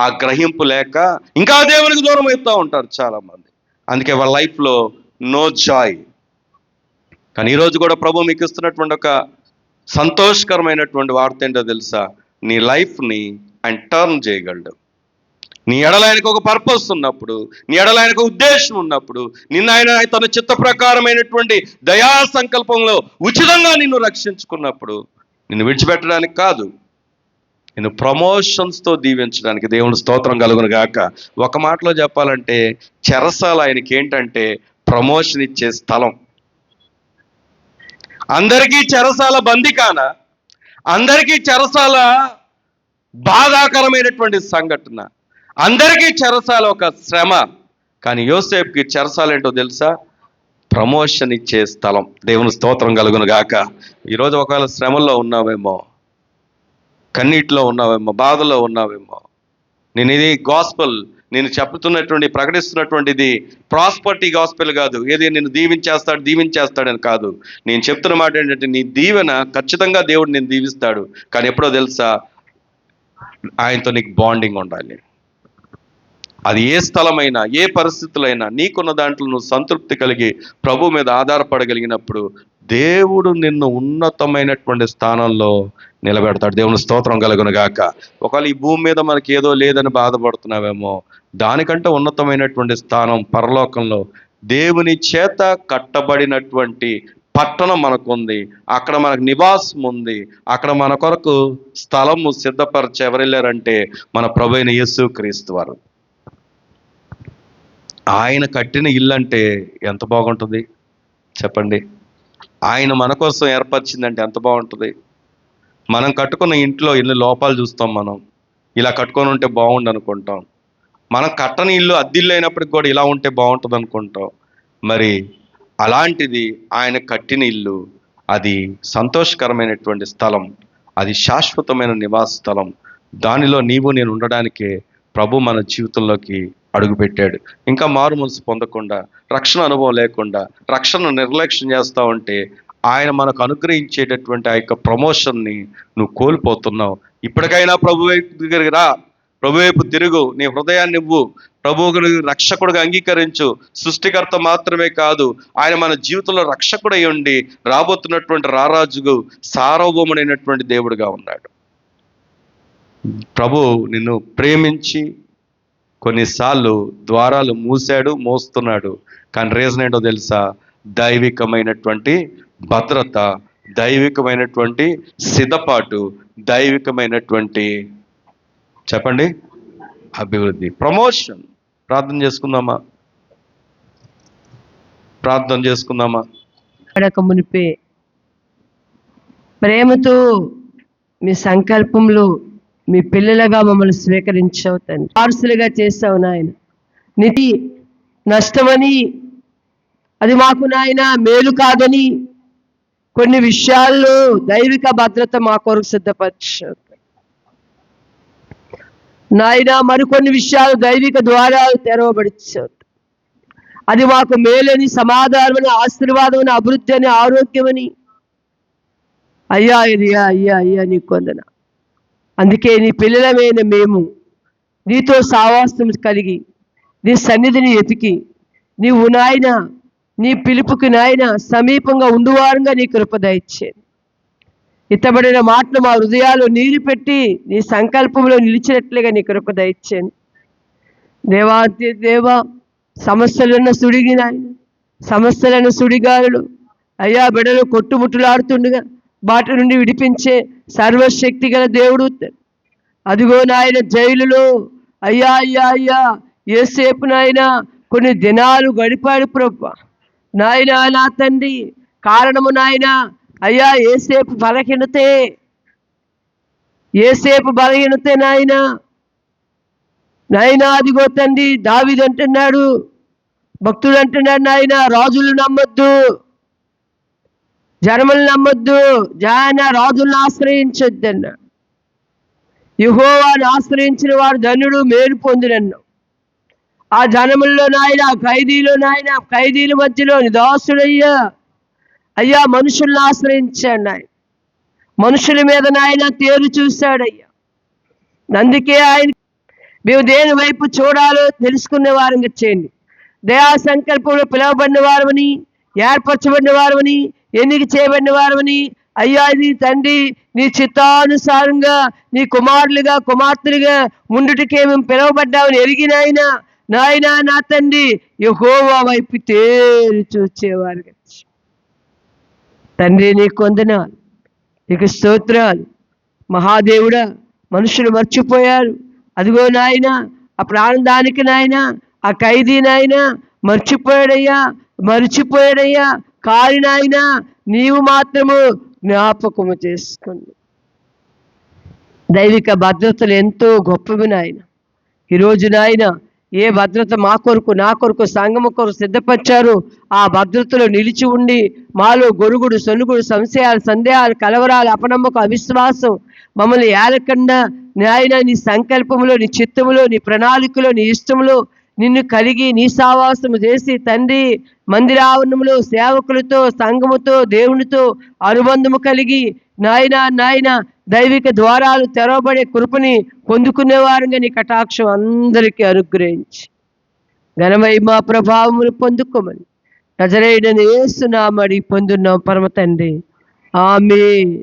ఆ గ్రహింపు లేక ఇంకా దేవునికి దూరం అవుతూ ఉంటారు చాలా మంది. అందుకే వాళ్ళ లైఫ్లో నో జాయ్. కానీ ఈరోజు కూడా ప్రభు మీకు ఇస్తున్నటువంటి ఒక సంతోషకరమైనటువంటి వార్త ఏంటో తెలుసా? నీ లైఫ్ని ఆయన టర్న్ చేయగలడు. నీ ఎడల ఆయనకు ఒక పర్పస్ ఉన్నప్పుడు, నీ ఎడల ఆయనకు ఉద్దేశం ఉన్నప్పుడు, నిన్న ఆయన తన చిత్త ప్రకారమైనటువంటి దయా సంకల్పంలో ఉచితంగా నిన్ను రక్షించుకున్నప్పుడు నిన్ను విడిచిపెట్టడానికి కాదు, నిన్ను ప్రమోషన్స్తో దీవించడానికి. దేవుని స్తోత్రం కలుగును గాక. ఒక మాటలో చెప్పాలంటే చెరసాల ఆయనకి ఏంటంటే ప్రమోషన్ ఇచ్చే స్థలం. అందరికీ చెరసాల బందికాన, అందరికీ చెరసాల బాధాకరమైనటువంటి సంఘటన, అందరికీ చెరసాల ఒక శ్రమ. కానీ యోసేపుకి చెరసాల ఏంటో తెలుసా? ప్రమోషన్ ఇచ్చే స్థలం. దేవుని స్తోత్రం కలుగును గాక. ఈరోజు ఒకవేళ శ్రమల్లో ఉన్నావేమో, కన్నీటిలో ఉన్నావేమో, బాధలో ఉన్నావేమో, నేను ఇది గాస్పల్, నేను చెప్తున్నటువంటి ప్రకటిస్తున్నటువంటిది ప్రాస్పర్టీ గాస్పెల్ కాదు, ఏది నేను దీవించేస్తాడని కాదు. నేను చెప్తున్న మాట ఏంటంటే నీ దీవెన ఖచ్చితంగా దేవుడు నేను దీవిస్తాడు. కానీ ఎప్పుడో తెలుసా? ఆయనతో నీకు బాండింగ్ ఉండాలి. అది ఏ స్థలమైనా, ఏ పరిస్థితులైనా నీకున్న దాంట్లో నువ్వు సంతృప్తి కలిగి ప్రభు మీద ఆధారపడగలిగినప్పుడు దేవుడు నిన్ను ఉన్నతమైనటువంటి స్థానంలో నిలబెడతాడు. దేవుని స్తోత్రం కలుగును గాక. ఒకవేళ ఈ భూమి మీద మనకి ఏదో లేదని బాధపడుతున్నావేమో, దానికంటే ఉన్నతమైనటువంటి స్థానం పరలోకంలో దేవుని చేత కట్టబడినటువంటి పట్టణం మనకుంది. అక్కడ మనకు నివాసం ఉంది. అక్కడ మన కొరకు స్థలము సిద్ధపరిచి ఎవరు వెళ్ళారంటే మన ప్రభువైన యేసుక్రీస్తు వారు. ఆయన కట్టిన ఇల్లు అంటే ఎంత బాగుంటుంది చెప్పండి. ఆయన మన కోసం ఏర్పరిచిందంటే ఎంత బాగుంటుంది. మనం కట్టుకున్న ఇంట్లో ఎన్ని లోపాలు చూస్తాం. మనం ఇలా కట్టుకొని ఉంటే బాగుండు అనుకుంటాం. మనం కట్టని ఇల్లు అద్దిల్లు అయినప్పటికి కూడా ఇలా ఉంటే బాగుంటుంది అనుకుంటాం. మరి అలాంటిది ఆయన కట్టిన ఇల్లు, అది సంతోషకరమైనటువంటి స్థలం, అది శాశ్వతమైన నివాస స్థలం. దానిలో నీవు నేను ఉండడానికే ప్రభు మన జీవితంలోకి అడుగుపెట్టాడు. ఇంకా మారు మనసు పొందకుండా, రక్షణ అనుభవం లేకుండా, రక్షణ నిర్లక్ష్యం చేస్తూ ఉంటే ఆయన మనకు అనుగ్రహించేటటువంటి ఆ యొక్క ప్రమోషన్ని నువ్వు కోల్పోతున్నావు. ఇప్పటికైనా ప్రభు వైపు దగ్గరికి రా, ప్రభు వైపు తిరుగు, నీ హృదయాన్ని ఇవ్వు, ప్రభువుకు రక్షకుడుగా అంగీకరించు. సృష్టికర్త మాత్రమే కాదు, ఆయన మన జీవితంలో రక్షకుడై ఉండి రాబోతున్నటువంటి రారాజుగు సార్వభౌముడైనటువంటి దేవుడుగా ఉన్నాడు. ప్రభు నిన్ను ప్రేమించి కొన్నిసార్లు ద్వారాలు మోస్తున్నాడు. కానీ రీజన్ ఏంటో తెలుసా? దైవికమైనటువంటి భద్రత, దైవికమైనటువంటి సిద్ధపాటు, దైవికమైనటువంటి చెప్పండి అభివృద్ధి, ప్రమోషన్. ప్రార్థన చేసుకుందామా? అడక మునిపే ప్రేమతో మీ సంకల్పంలో మీ పిల్లలుగా మమ్మల్ని స్వీకరించావు తండ్రి. వారసులుగా చేసావు నాయన. నిధి నష్టమని, అది మాకు నాయన మేలు కాదని, కొన్ని విషయాల్లో దైవిక భద్రత మా కొరకు సిద్ధపరిచావు నాయన. మరికొన్ని విషయాలు దైవిక ద్వారాలు తెరవబడిచావు. అది మాకు మేలని, సమాధానమని, ఆశీర్వాదమని, అభివృద్ధి అని, ఆరోగ్యమని. అయ్యా అయ్యా నీ కొందన. అందుకే నీ పిల్లలమైన మేము నీతో సావాసం కలిగి, నీ సన్నిధిని ఎతికి, నీవు నాయన నీ పిలుపుకి నాయన సమీపంగా ఉండువారుగా నీ కృప దయచేయండి. ఇత్తబడిన మాటలు మా హృదయాలు నీరు పెట్టి నీ సంకల్పంలో నిలిచినట్లుగా నీ కృప దయచేయండి. దేవా సమస్యలున్న సుడిగి నాయన, సమస్యలను సుడిగాలులు అయ్యా బిడలు కొట్టుముట్టులాడుతుండగా బాట నుండి విడిపించే సర్వశక్తి గల దేవుడు. అదిగో నాయన జైలులో అయ్యా యేసేపు నాయన కొన్ని దినాలు గడిపాడు ప్రభు నాయన. నా తండ్రి కారణము నాయన అయ్యా యేసేపు బలహీనతే నాయన. అదిగో తండ్రి దావీదు అంటున్నాడు, భక్తుడు అంటున్నాడు నాయన, రాజులు నమ్మొద్దు, జనములు నమ్మొద్దు, రాజులను ఆశ్రయించొద్దు అన్నాడు. యెహోవాను ఆశ్రయించిన వాడు ధన్యుడు, మేలు పొందునన్నావు. ఆ జనముల్లో నాయన, ఖైదీలో నాయన, ఖైదీల మధ్యలో దాసుడయ్యా అయ్యా మనుషులను ఆశ్రయించాడు నాయన. మనుషుల మీద నాయన తేరు చూశాడయ్యా. అందుకే ఆయన మేము దేని వైపు చూడాలో తెలుసుకునే వారంగా చేయండి. దయా సంకల్పంలో పిలువబడిన వారమని, ఏర్పరచబడిన వారమని, ఎన్నిక చేయబడిన వారమని అయ్యా, ఇది తండ్రి నీ చిత్తానుసారంగా నీ కుమారులుగా కుమార్తెలుగా ముందుటికే మేము పిలువబడ్డామని ఎరిగినాయన నాయన. నా తండ్రి యెహోవా వైపు తేరు చూచేవారుగా తండ్రి నీ కొందనాలు, నీకు స్తోత్రాలు. మహాదేవుడా, మనుషులు మర్చిపోయారు. అదిగో నాయన ఆ ప్రాణదానికి నాయన, ఆ ఖైదీ నాయన మర్చిపోయాడయ్యా. కాని నాయన నీవు మాత్రము జ్ఞాపకము చేసుకుంది. దైవిక భద్రతలు ఎంతో గొప్పవి నాయన. ఈరోజు నాయన ఏ భద్రత మా కొరకు, నా కొరకు, సంఘము కొరకు సిద్ధపరిచారు, ఆ భద్రతలో నిలిచి ఉండి మాలో గొరుగుడు, సొనుగుడు, సంశయాలు, సందేహాలు, కలవరాలు, అపనమ్మకం, అవిశ్వాసం మమ్మల్ని ఏలకుండా నాయన నీ సంకల్పంలో, నీ చిత్తములో, నీ ప్రణాళికలో, నీ ఇష్టంలో నిన్ను కలిగి నీ సావాసము చేసి తండ్రి మందిరావరణంలో సేవకులతో, సంఘముతో, దేవునితో అనుబంధము కలిగి నాయన దైవిక ద్వారాలు తెరవబడే కృపని పొందుకునేవారుగా నీ కటాక్షం అందరికీ అనుగ్రహించి ఘనమహిమ ప్రభావములు పొందుకోమని నజరేయుడైన యేసు నామమున పొందున్నాం పరమ తండ్రి. ఆమేన్.